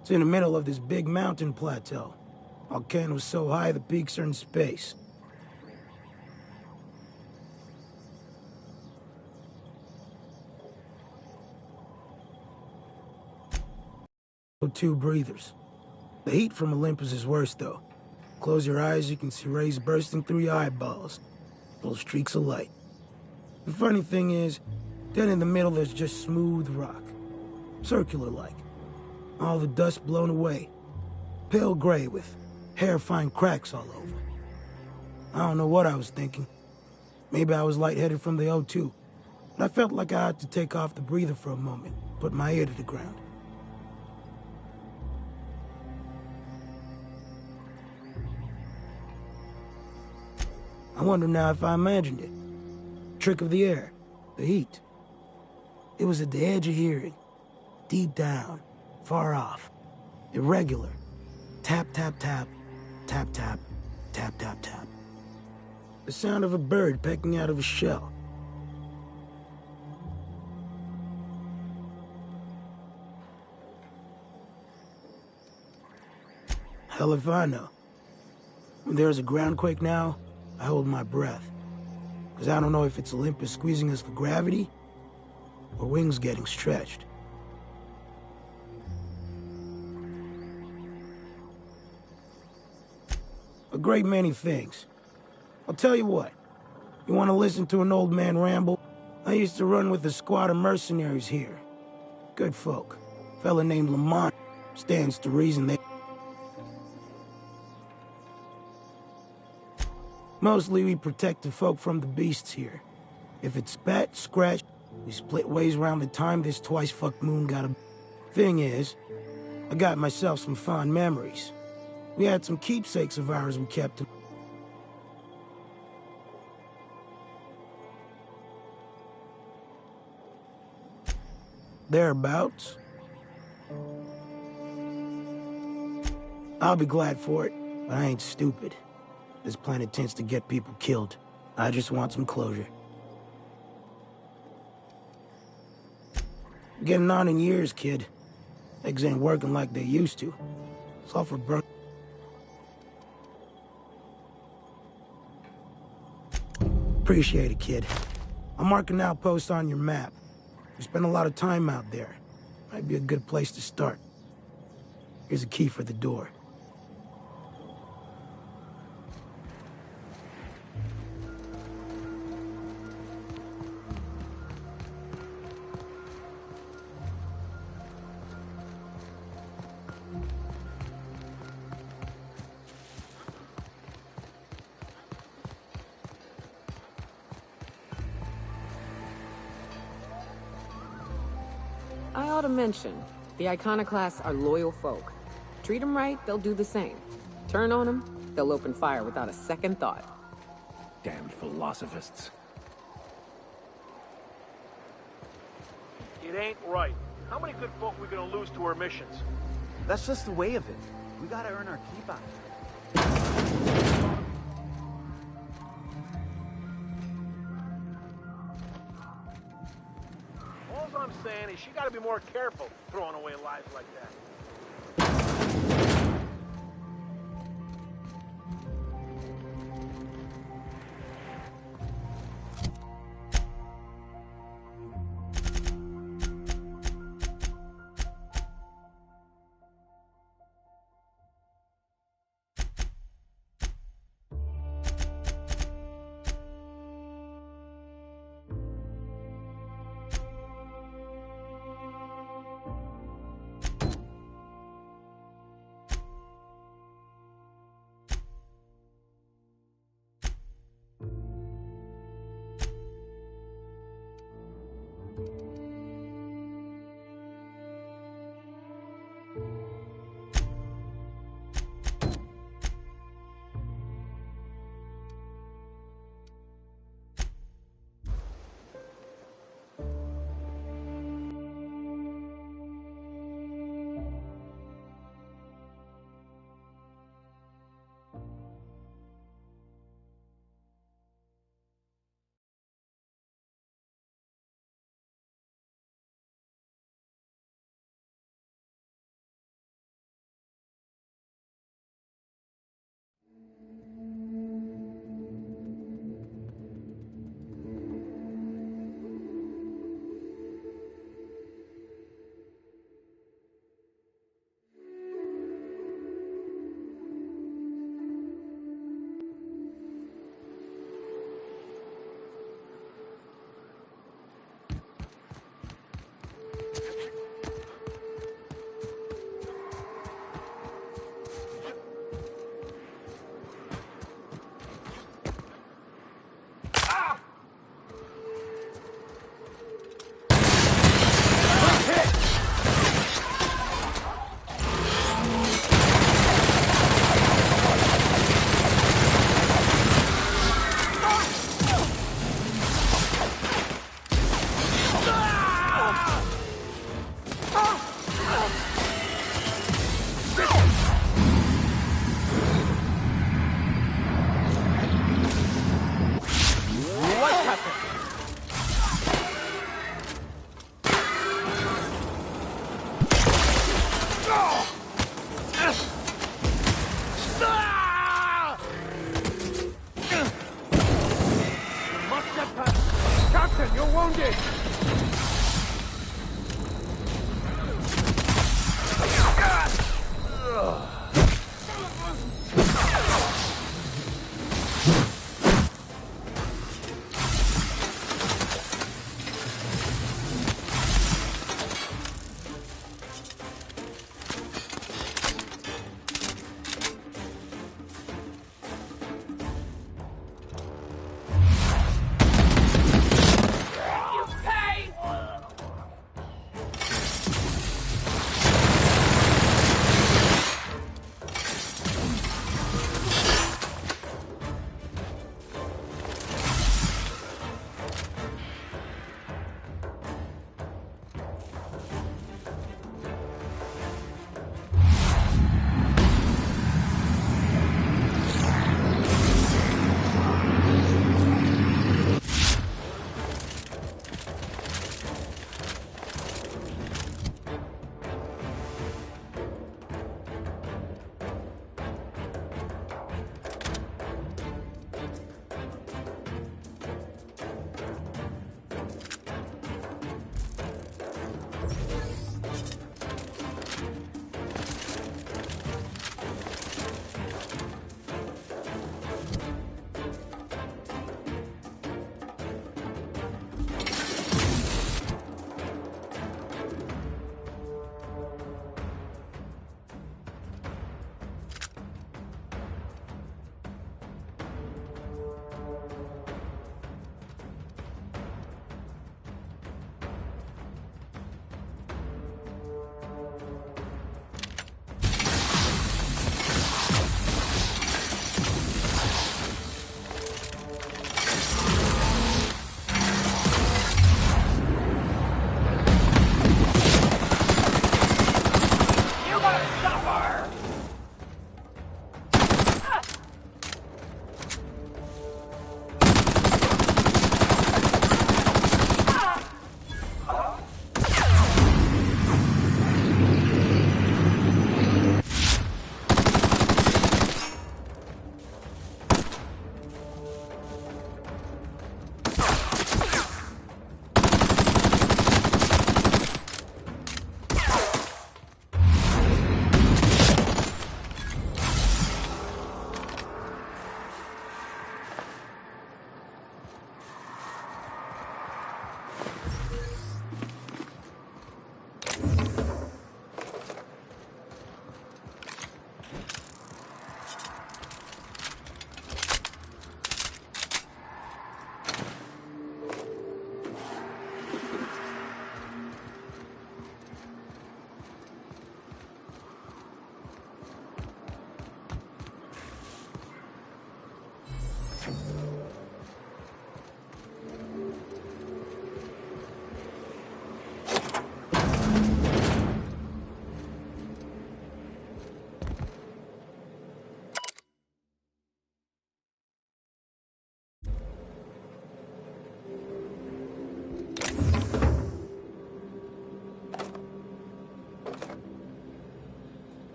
It's in the middle of this big mountain plateau. Volcanoes so high the peaks are in space. Two breathers. The heat from Olympus is worse, though. Close your eyes, you can see rays bursting through your eyeballs. Little streaks of light. The funny thing is, then in the middle there's just smooth rock. Circular-like. All the dust blown away. Pale gray with hair-fine cracks all over. I don't know what I was thinking. Maybe I was lightheaded from the O2. But I felt like I had to take off the breather for a moment, put my ear to the ground. I wonder now if I imagined it. Trick of the air, the heat. It was at the edge of hearing, deep down, far off, irregular. Tap, tap, tap, tap, tap, tap, tap, tap. The sound of a bird pecking out of a shell. Hell if I know. When there's a groundquake now, I hold my breath. Because I don't know if it's Olympus squeezing us for gravity, or wings getting stretched. A great many things. I'll tell you what. You want to listen to an old man ramble? I used to run with a squad of mercenaries here. Good folk. Fella named Lamont stands to reason they... Mostly we protect the folk from the beasts here. If it's spat, scratch, we split ways around the time this twice-fucked moon got a... Thing is, I got myself some fond memories. We had some keepsakes of ours we kept. Thereabouts. I'll be glad for it, but I ain't stupid. This planet tends to get people killed. I just want some closure. Getting on in years, kid. Things ain't working like they used to. Sulfur burn. Appreciate it, kid. I'll mark an outpost on your map. We spend a lot of time out there. Might be a good place to start. Here's a key for the door. I ought to mention, the Iconoclasts are loyal folk. Treat them right, they'll do the same. Turn on them, they'll open fire without a second thought. Damned philosophists. It ain't right. How many good folk we gonna lose to our missions? That's just the way of it. We gotta earn our keep out here. All I'm saying is she gotta be more careful throwing away lives like that.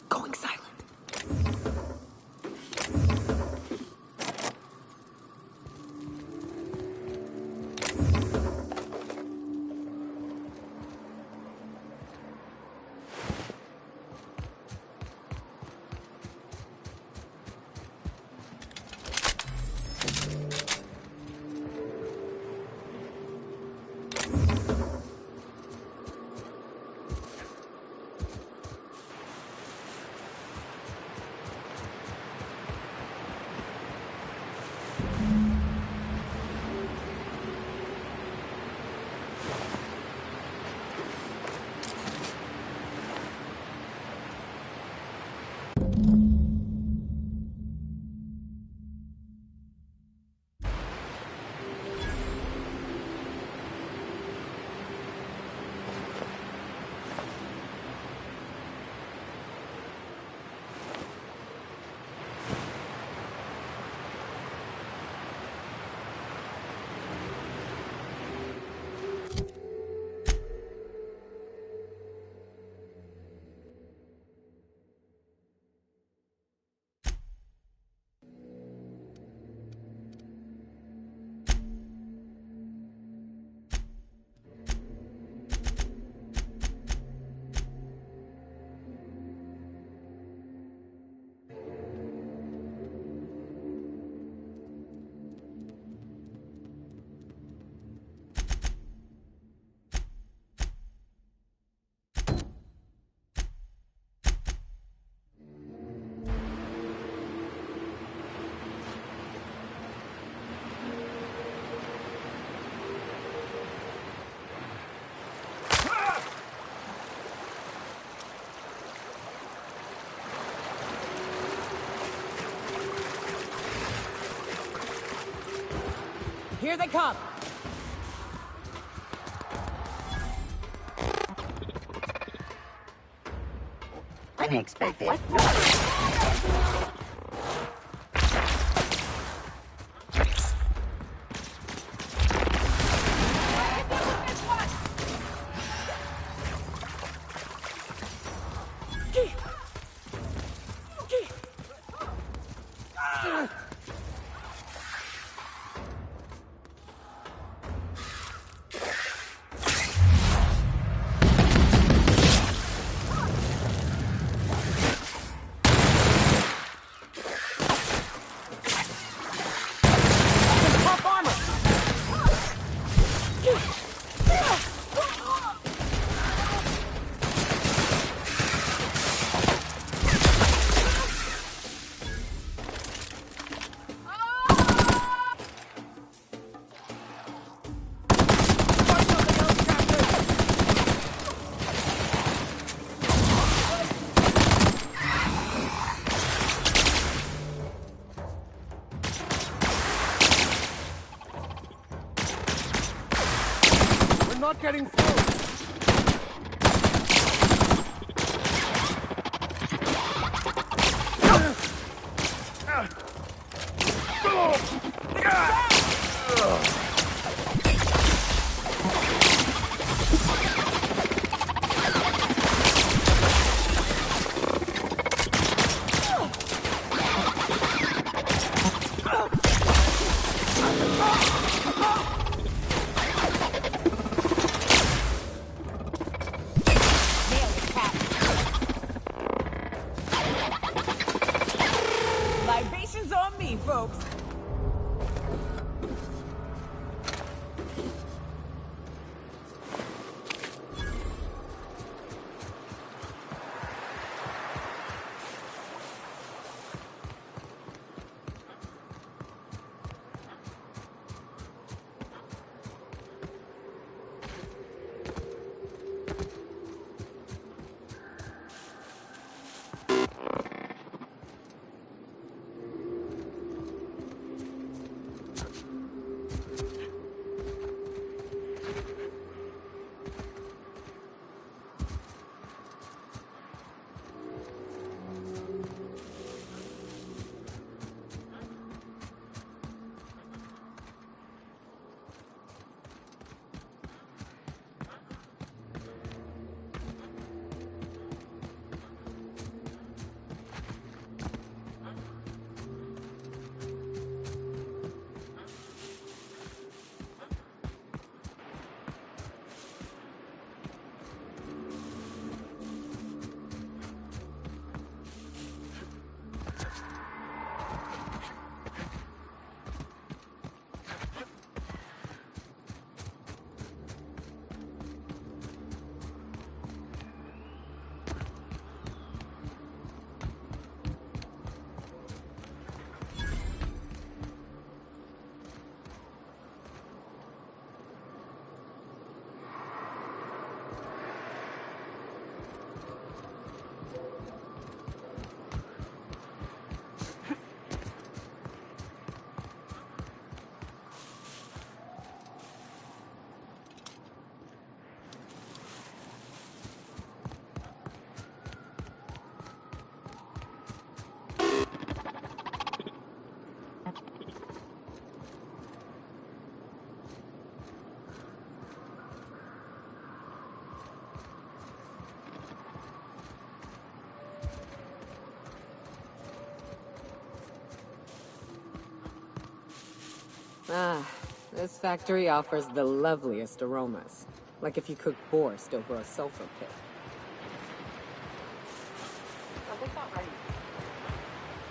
Going silent. Here they come! Unexpected. Not getting through. Ah, this factory offers the loveliest aromas. Like if you cooked borscht over a sulfur pit. Something's not right.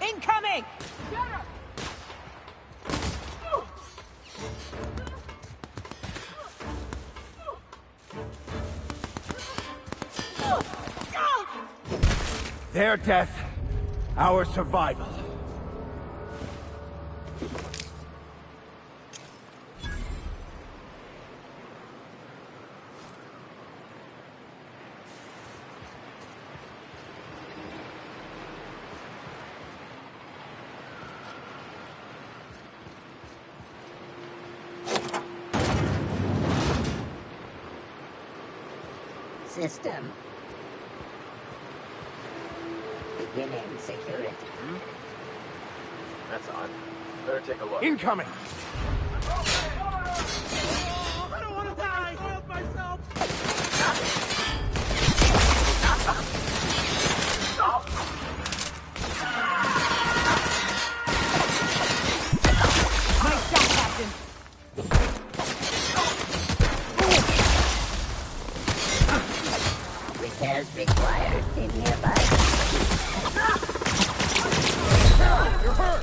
Incoming! Get her! Their death, our survival. System. Beginning security. That's odd. Better take a look. Incoming! I don't want to die! Help myself! Nice shot, Captain. Repairs required in nearby. You're hurt!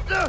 No!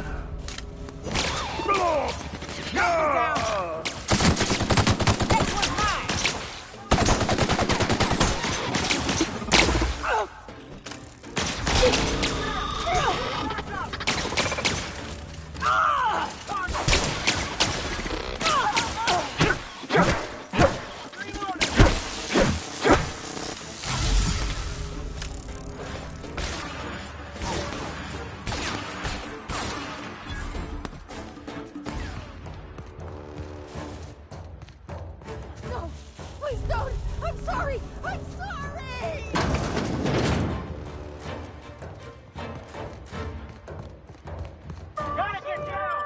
Please don't! I'm sorry! I'm sorry! Gotta get down!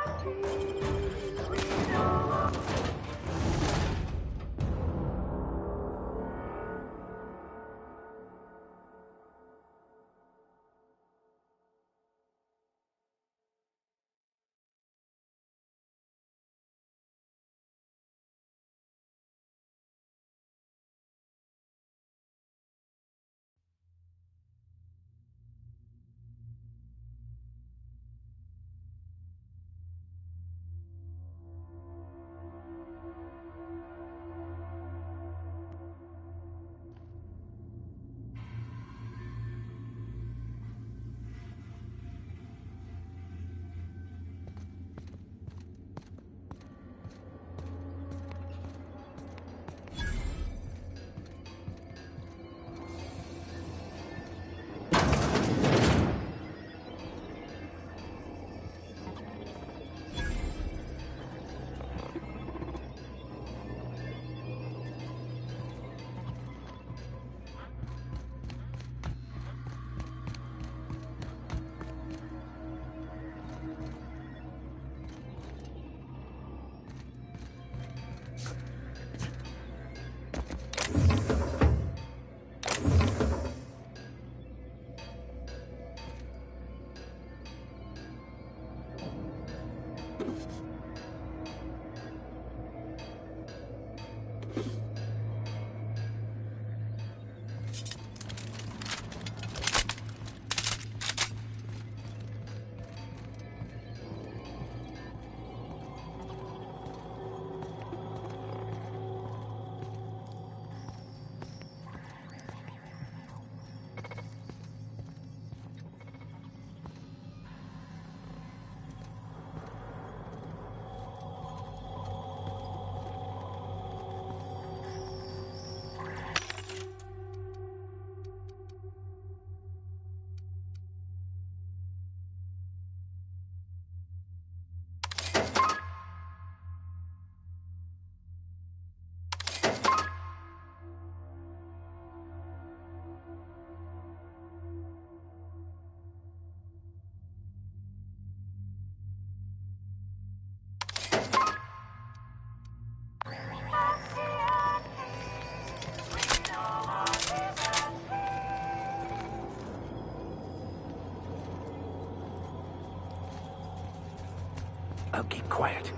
I'll keep quiet.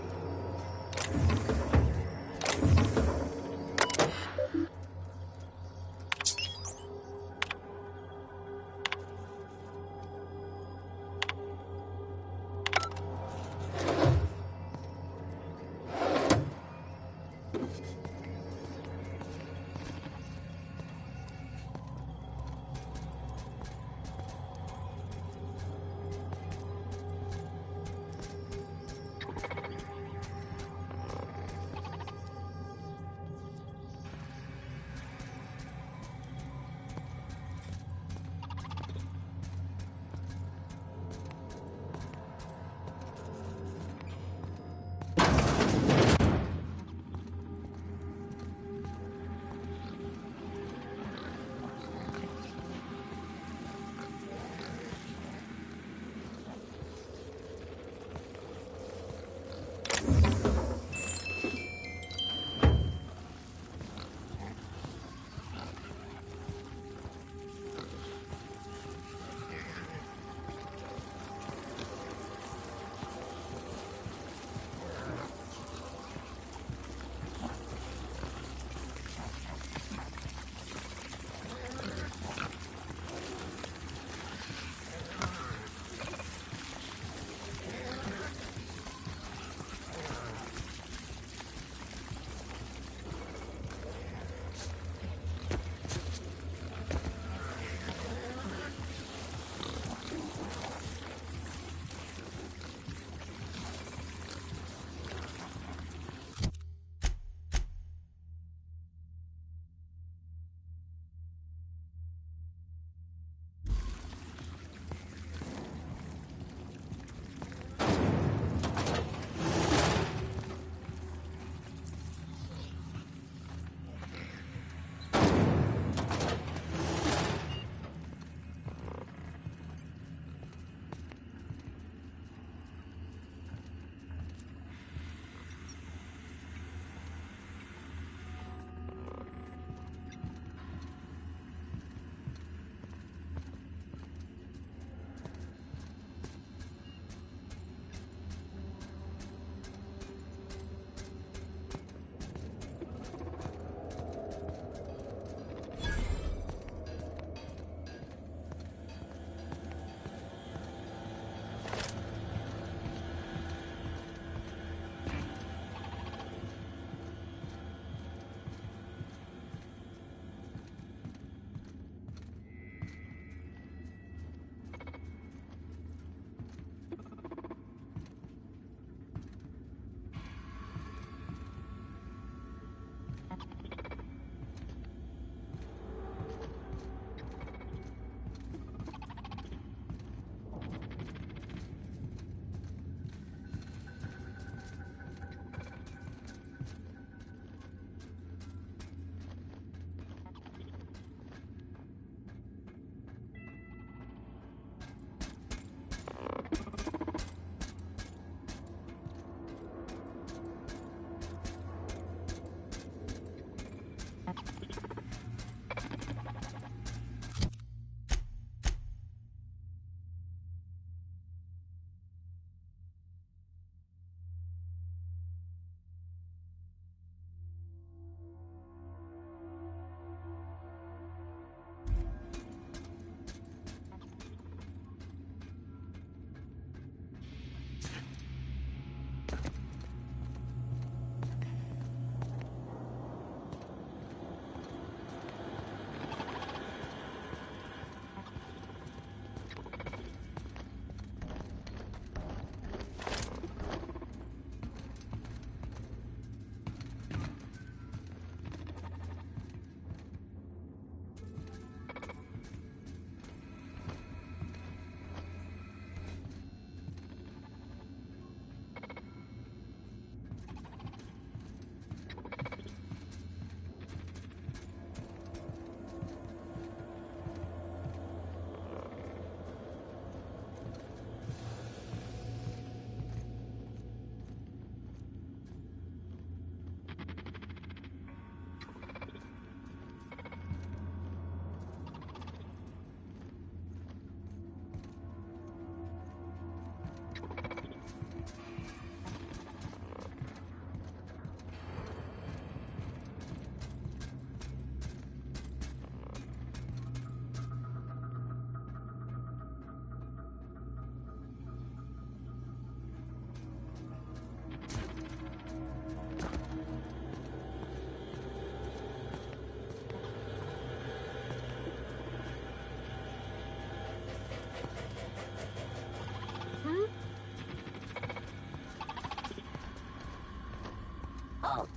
fault.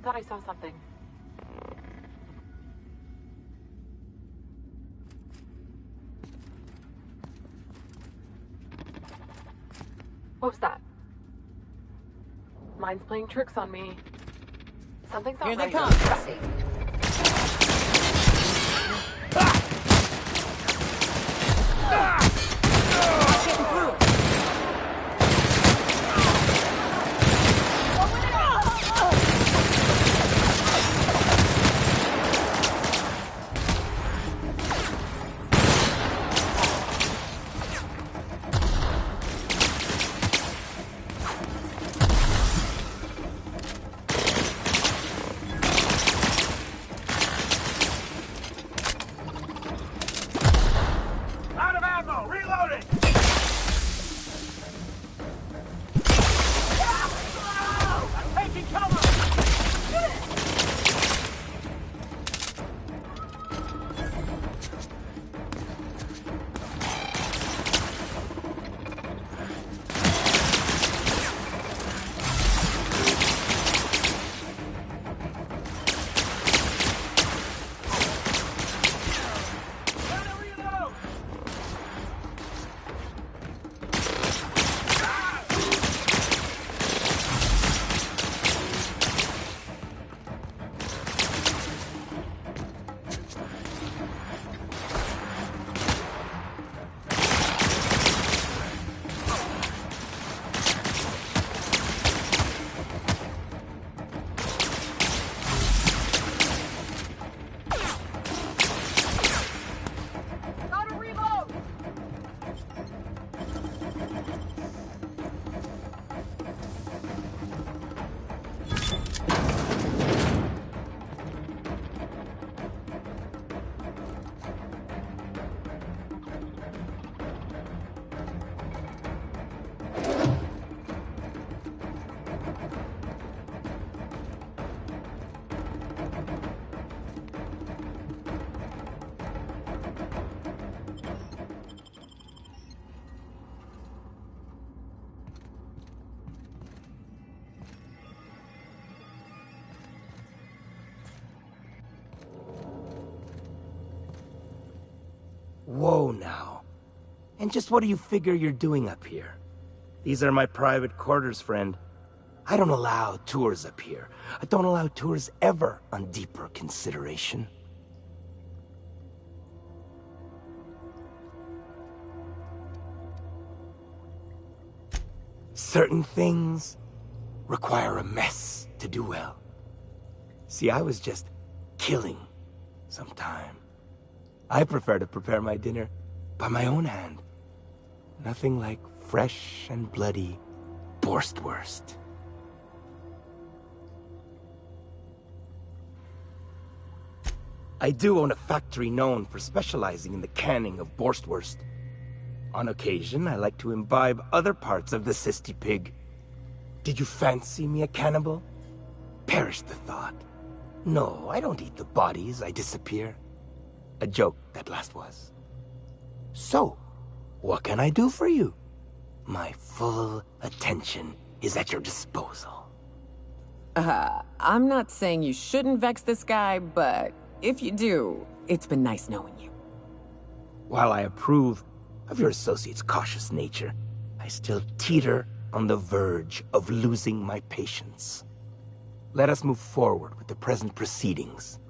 Thought I saw something. What was that? Mine's playing tricks on me. Something's not Here they right. come. Getting through. Out of ammo! Reloading! I'm taking cover! Whoa now. And just what do you figure you're doing up here? These are my private quarters, friend. I don't allow tours up here. I don't allow tours ever on deeper consideration. Certain things require a mess to do well. See, I was just killing some time. I prefer to prepare my dinner by my own hand. Nothing like fresh and bloody Borstwurst. I do own a factory known for specializing in the canning of Borstwurst. On occasion, I like to imbibe other parts of the Sisty Pig. Did you fancy me a cannibal? Perish the thought. No, I don't eat the bodies, I disappear. A joke, that last was. So, what can I do for you? My full attention is at your disposal. I'm not saying you shouldn't vex this guy, but if you do, it's been nice knowing you. While I approve of your associate's cautious nature, I still teeter on the verge of losing my patience. Let us move forward with the present proceedings.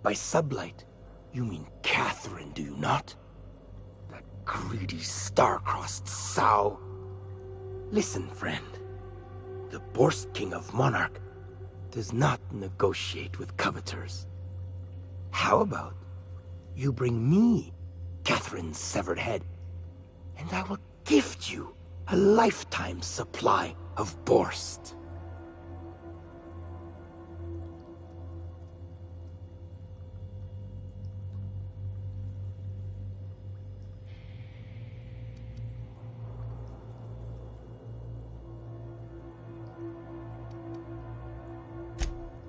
By sublight, you mean Catherine, do you not? That greedy, star-crossed sow. Listen, friend. The Borst King of Monarch does not negotiate with coveters. How about you bring me Catherine's severed head, and I will gift you a lifetime supply of Borst.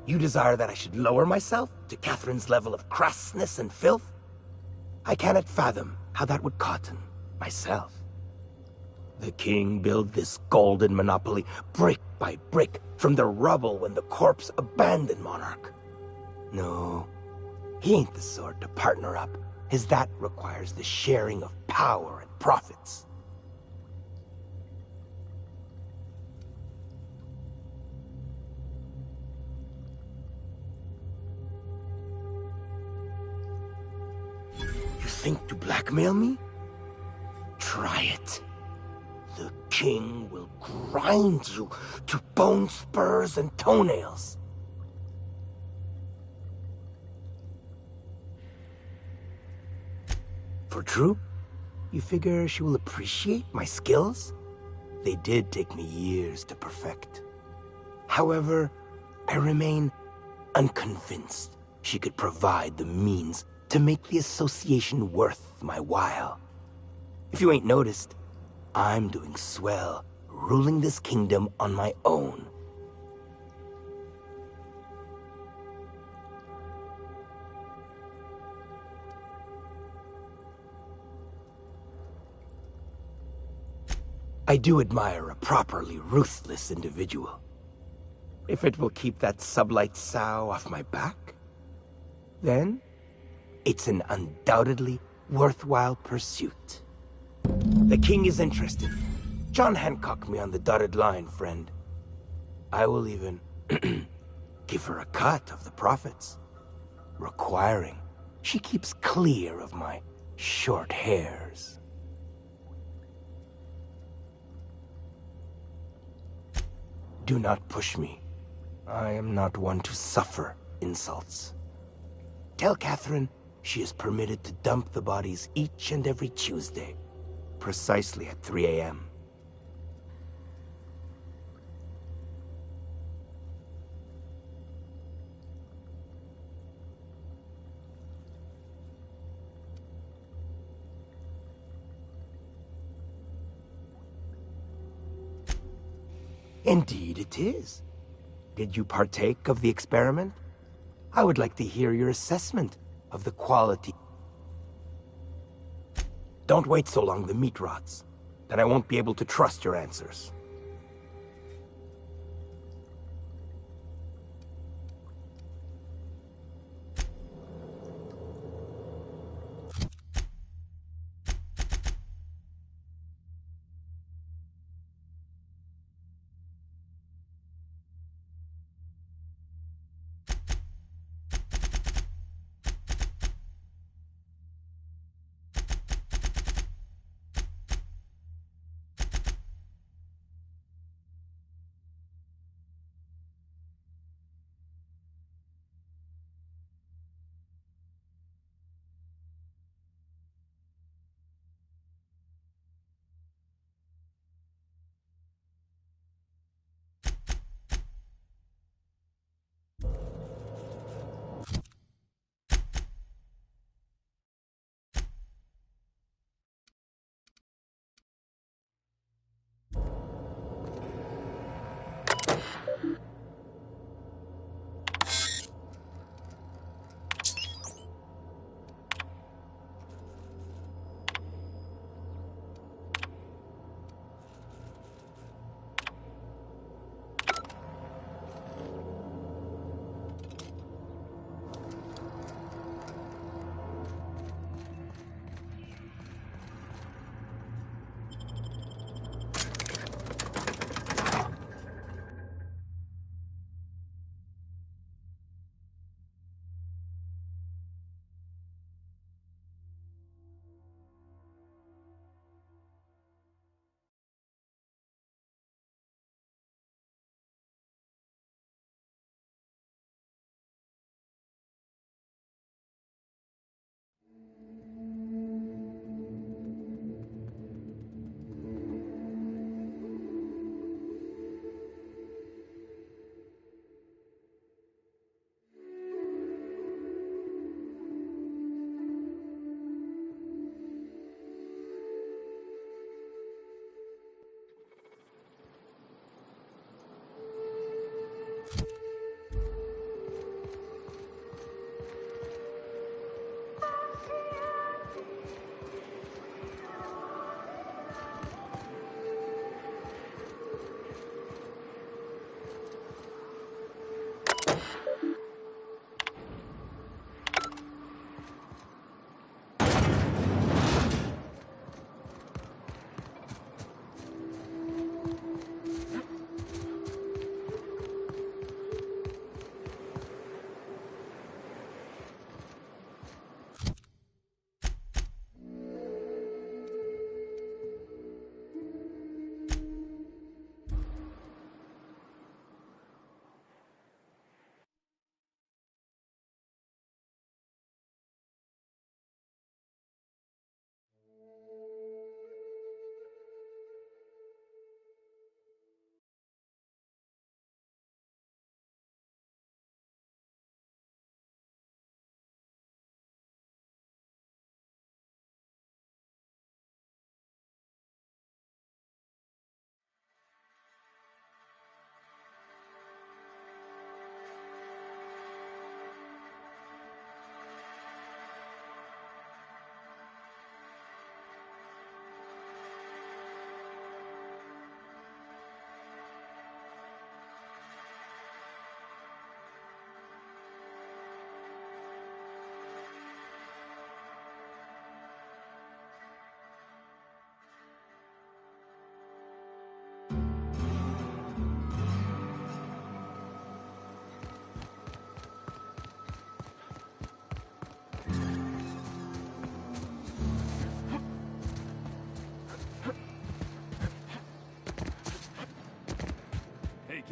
You desire that I should lower myself to Catherine's level of crassness and filth? I cannot fathom how that would cotton myself. The king built this golden monopoly brick by brick from the rubble when the corpse abandoned monarch. No, he ain't the sort to partner up, as that requires the sharing of power and profits. You think to blackmail me? Try it. The king will grind you to bone spurs and toenails. For true? You figure she will appreciate my skills? They did take me years to perfect. However, I remain unconvinced she could provide the means to make the association worth my while. If you ain't noticed, I'm doing swell, ruling this kingdom on my own. I do admire a properly ruthless individual. If it will keep that sublight sow off my back, then it's an undoubtedly worthwhile pursuit. The king is interested. John Hancock me on the dotted line, friend. I will even give her a cut of the profits, requiring she keeps clear of my short hairs. Do not push me. I am not one to suffer insults. Tell Catherine she is permitted to dump the bodies each and every Tuesday, precisely at 3 a.m. Indeed it is. Did you partake of the experiment? I would like to hear your assessment of the quality. Don't wait so long the meat rots. Then I won't be able to trust your answers.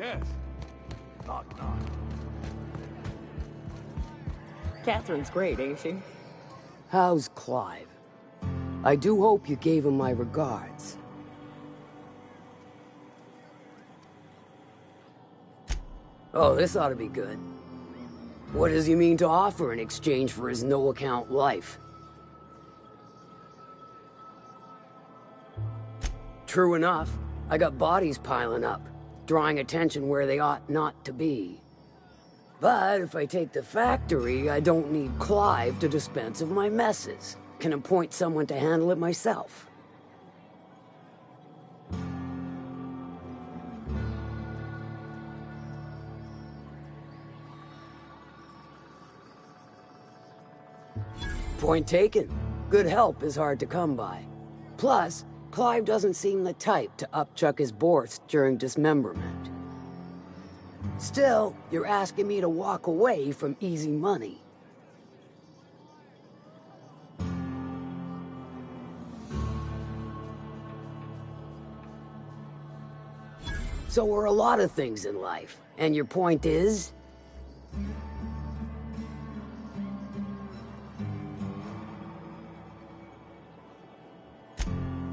guess. Knock, knock. Catherine's great, ain't she? How's Clive? I do hope you gave him my regards. Oh, this ought to be good. What does he mean to offer in exchange for his no-account life? True enough, I got bodies piling up, drawing attention where they ought not to be. But if I take the factory, I don't need Clive to dispense of my messes. Can appoint someone to handle it myself. Point taken. Good help is hard to come by. Plus, Clive doesn't seem the type to upchuck his Borst during dismemberment. Still, you're asking me to walk away from easy money. So are a lot of things in life. And your point is?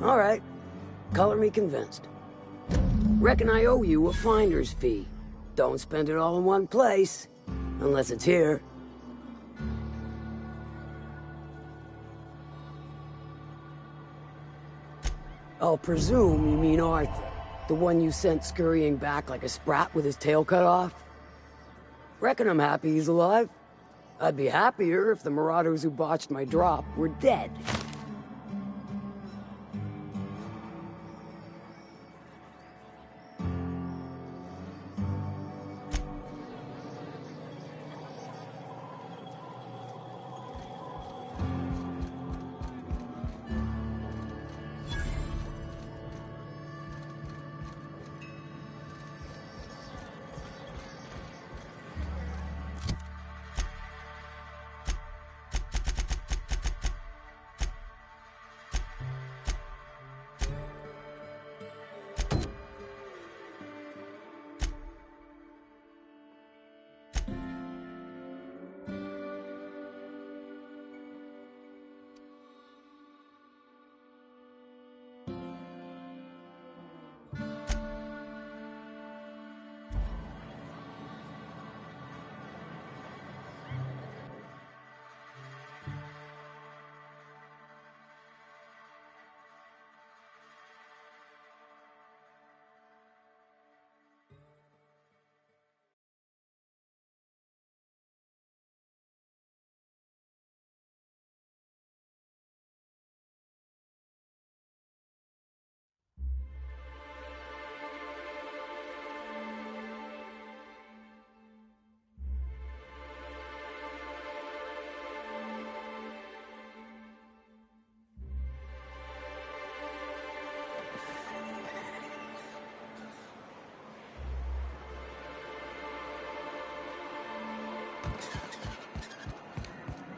All right. Color me convinced. Reckon I owe you a finder's fee. Don't spend it all in one place. Unless it's here. I'll presume you mean Arthur. The one you sent scurrying back like a sprat with his tail cut off? Reckon I'm happy he's alive. I'd be happier if the marauders who botched my drop were dead.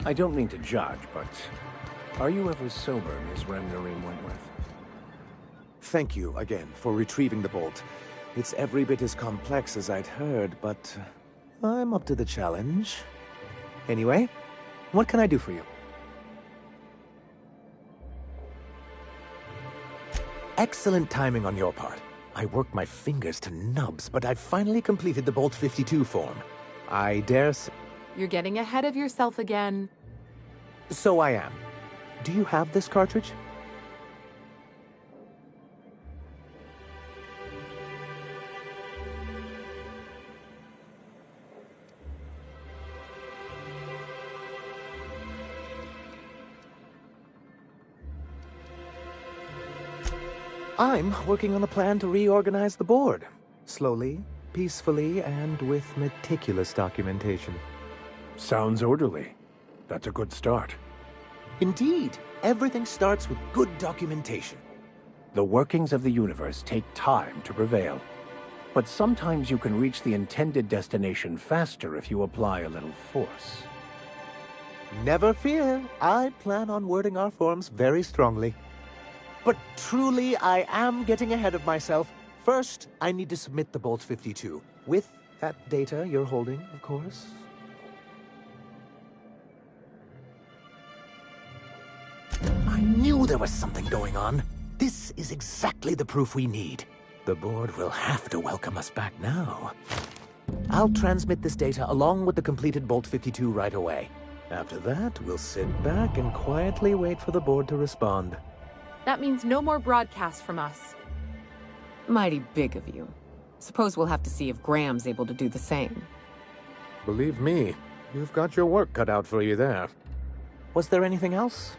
I don't mean to judge, but are you ever sober, Miss Remnerine Wentworth? Thank you again for retrieving the bolt. It's every bit as complex as I'd heard, but I'm up to the challenge. Anyway, what can I do for you? Excellent timing on your part. I worked my fingers to nubs, but I've finally completed the Bolt 52 form. I dare say... You're getting ahead of yourself again. So I am. Do you have this cartridge? I'm working on a plan to reorganize the board. Slowly, peacefully, and with meticulous documentation. Sounds orderly. That's a good start. Indeed. Everything starts with good documentation. The workings of the universe take time to prevail. But sometimes you can reach the intended destination faster if you apply a little force. Never fear. I plan on wording our forms very strongly. But truly, I am getting ahead of myself. First, I need to submit the Bolt 52, with that data you're holding, of course. I knew there was something going on. This is exactly the proof we need. The board will have to welcome us back now. I'll transmit this data along with the completed Bolt 52 right away. After that, we'll sit back and quietly wait for the board to respond. That means no more broadcasts from us. Mighty big of you. Suppose we'll have to see if Graham's able to do the same. Believe me, you've got your work cut out for you there. Was there anything else?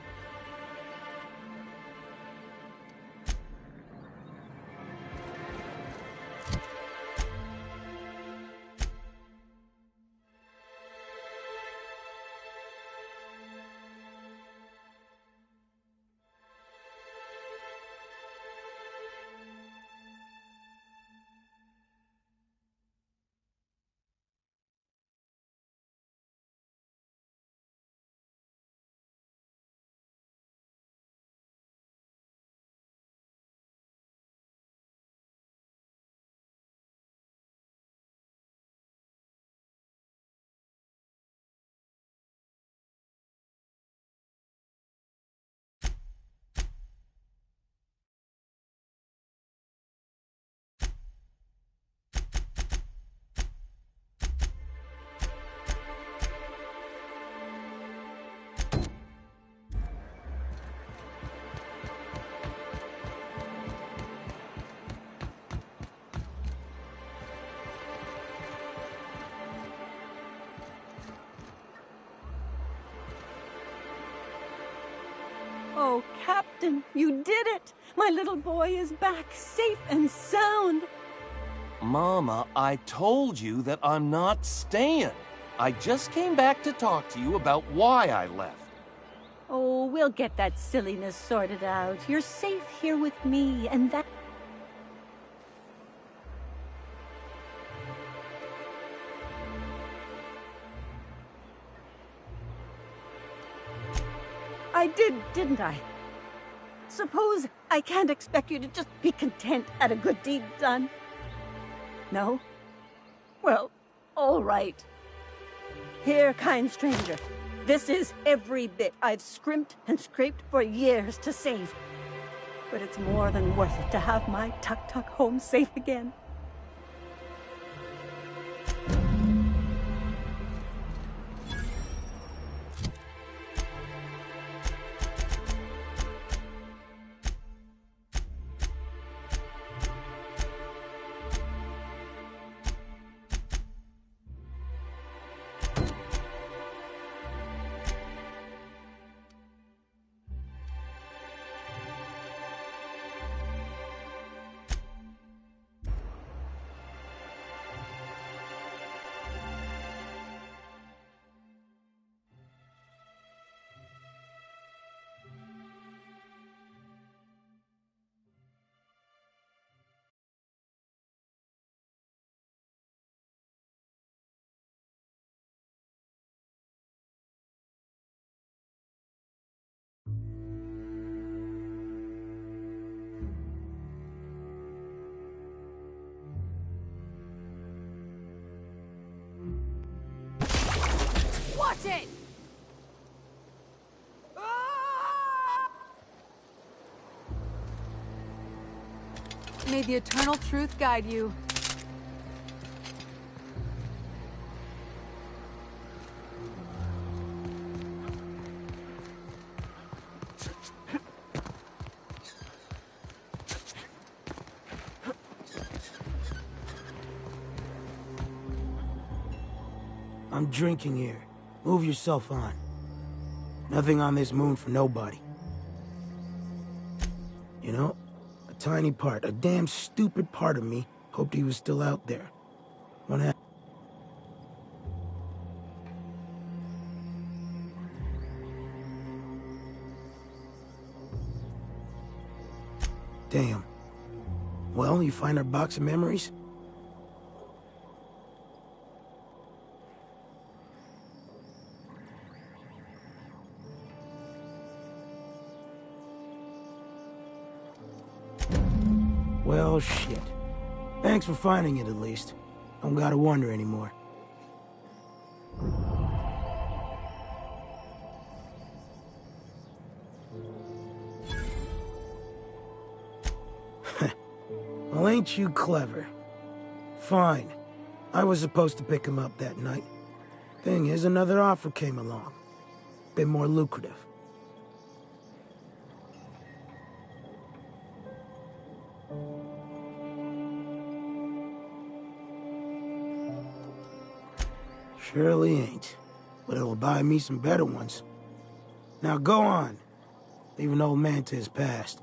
Oh, Captain, you did it! My little boy is back, safe and sound! Mama, I told you that I'm not staying. I just came back to talk to you about why I left. Oh, we'll get that silliness sorted out. You're safe here with me, and that... I did, didn't I? Suppose I can't expect you to just be content at a good deed done. No? Well, all right. Here, kind stranger. This is every bit I've scrimped and scraped for years to save. But it's more than worth it to have my Tuk-Tuk home safe again. Watch it! May the eternal truth guide you. I'm drinking here. Move yourself on. Nothing on this moon for nobody. You know, a tiny part, a damn stupid part of me hoped he was still out there. What happened? Damn. Well, you find our box of memories? Well, shit. Thanks for finding it, at least. Don't gotta wonder anymore. Well, ain't you clever? Fine. I was supposed to pick him up that night. Thing is, another offer came along. Bit more lucrative. Surely ain't. But it'll buy me some better ones. Now go on. Leave an old man to his past.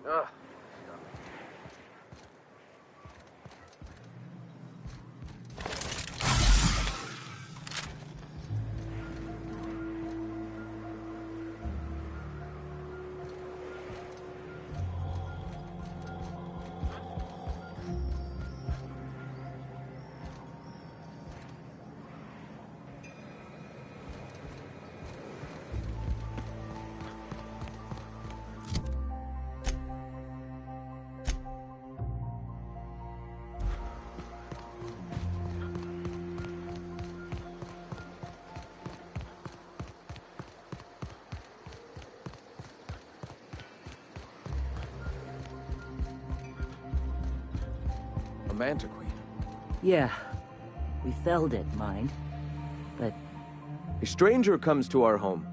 Ugh. Manta Queen. Yeah. We felled it, mind. But... A stranger comes to our home.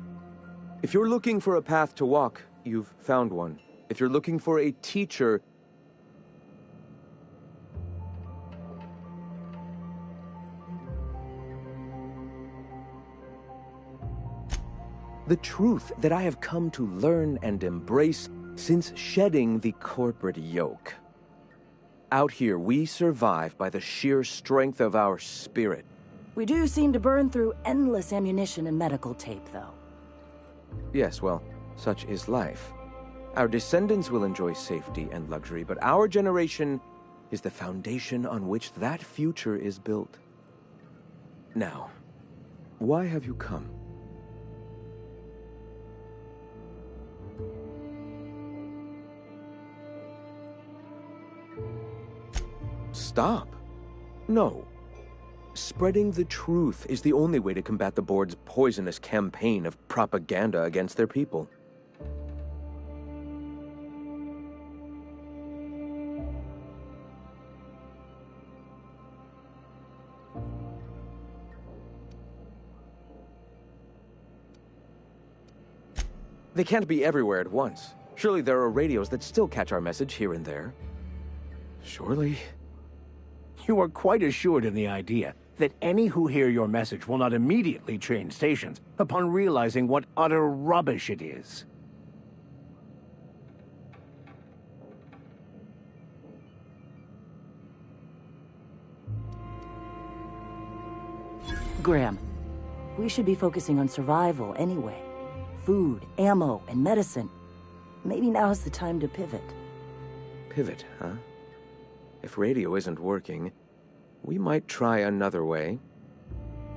If you're looking for a path to walk, you've found one. If you're looking for a teacher... The truth that I have come to learn and embrace since shedding the corporate yoke. Out here, we survive by the sheer strength of our spirit. we do seem to burn through endless ammunition and medical tape, though. Yes, well, such is life. Our descendants will enjoy safety and luxury, but our generation is the foundation on which that future is built. Now, why have you come? Stop. No. Spreading the truth is the only way to combat the board's poisonous campaign of propaganda against their people. They can't be everywhere at once. Surely there are radios that still catch our message here and there. Surely... You are quite assured in the idea that any who hear your message will not immediately change stations upon realizing what utter rubbish it is. Graham, we should be focusing on survival anyway. Food, ammo, and medicine. Maybe now's the time to pivot. Pivot, huh? If radio isn't working, we might try another way.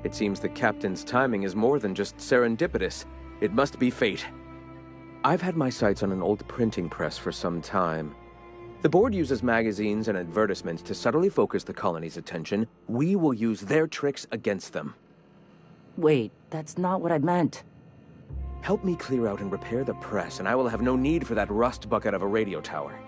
It seems the captain's timing is more than just serendipitous. It must be fate. I've had my sights on an old printing press for some time. The board uses magazines and advertisements to subtly focus the colony's attention. We will use their tricks against them. Wait, that's not what I meant. Help me clear out and repair the press, and I will have no need for that rust bucket of a radio tower.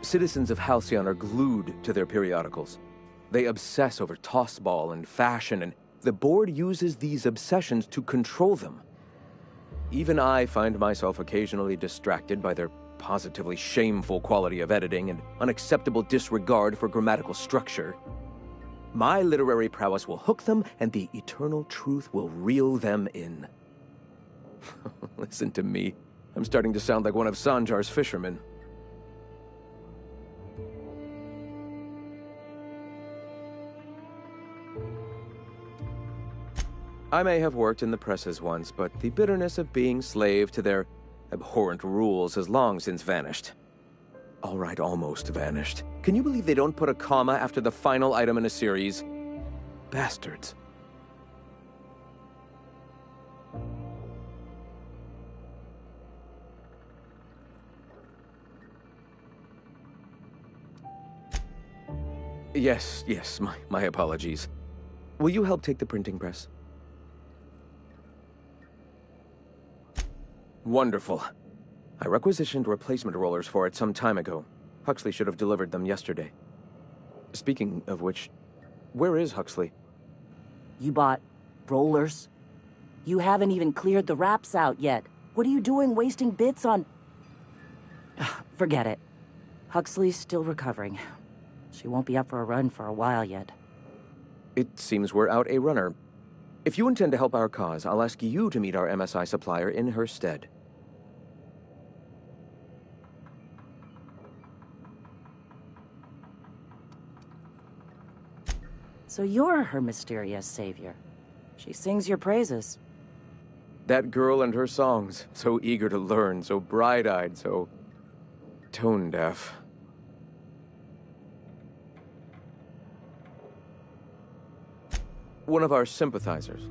Citizens of Halcyon are glued to their periodicals. They obsess over tossball and fashion, and the board uses these obsessions to control them. Even I find myself occasionally distracted by their positively shameful quality of editing and unacceptable disregard for grammatical structure. My literary prowess will hook them, and the eternal truth will reel them in. Listen to me. I'm starting to sound like one of Sanjar's fishermen. I may have worked in the presses once, but the bitterness of being slave to their abhorrent rules has long since vanished. All right, almost vanished. Can you believe they don't put a comma after the final item in a series? Bastards. Yes, my apologies. Will you help take the printing press? Wonderful. I requisitioned replacement rollers for it some time ago. Huxley should have delivered them yesterday. Speaking of which, where is Huxley? You bought rollers? You haven't even cleared the wraps out yet. What are you doing wasting bits on... Forget it. Huxley's still recovering. She won't be up for a run for a while yet. It seems we're out a runner. If you intend to help our cause, I'll ask you to meet our MSI supplier in her stead. So you're her mysterious savior. She sings your praises. That girl and her songs, so eager to learn, so bright-eyed, so tone-deaf. One of our sympathizers,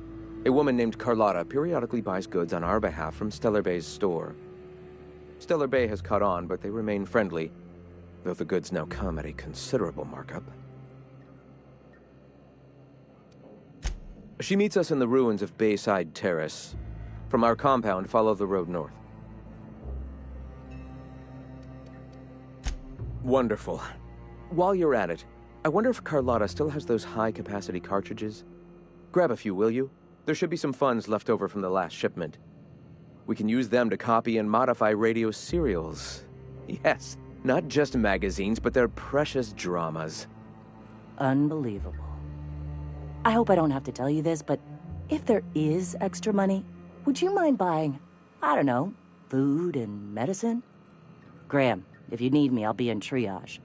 a woman named Carlotta, periodically buys goods on our behalf from Stellar Bay's store. Stellar Bay has caught on, but they remain friendly, though the goods now come at a considerable markup. She meets us in the ruins of Bayside Terrace. From our compound, follow the road north. Wonderful. While you're at it, I wonder if Carlotta still has those high-capacity cartridges? Grab a few, will you? There should be some funds left over from the last shipment. We can use them to copy and modify radio serials. Yes, not just magazines, but their precious dramas. Unbelievable. I hope I don't have to tell you this, but if there is extra money, would you mind buying, I don't know, food and medicine? Graham, if you need me, I'll be in triage.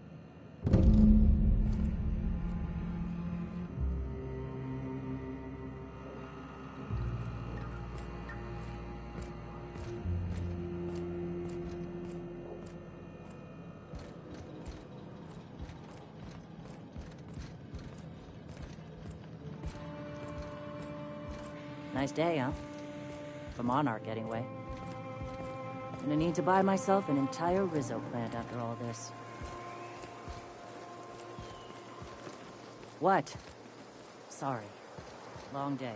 Nice day, huh? For Monarch, anyway. Gonna need to buy myself an entire Rizzo plant after all this. What? Sorry. Long day.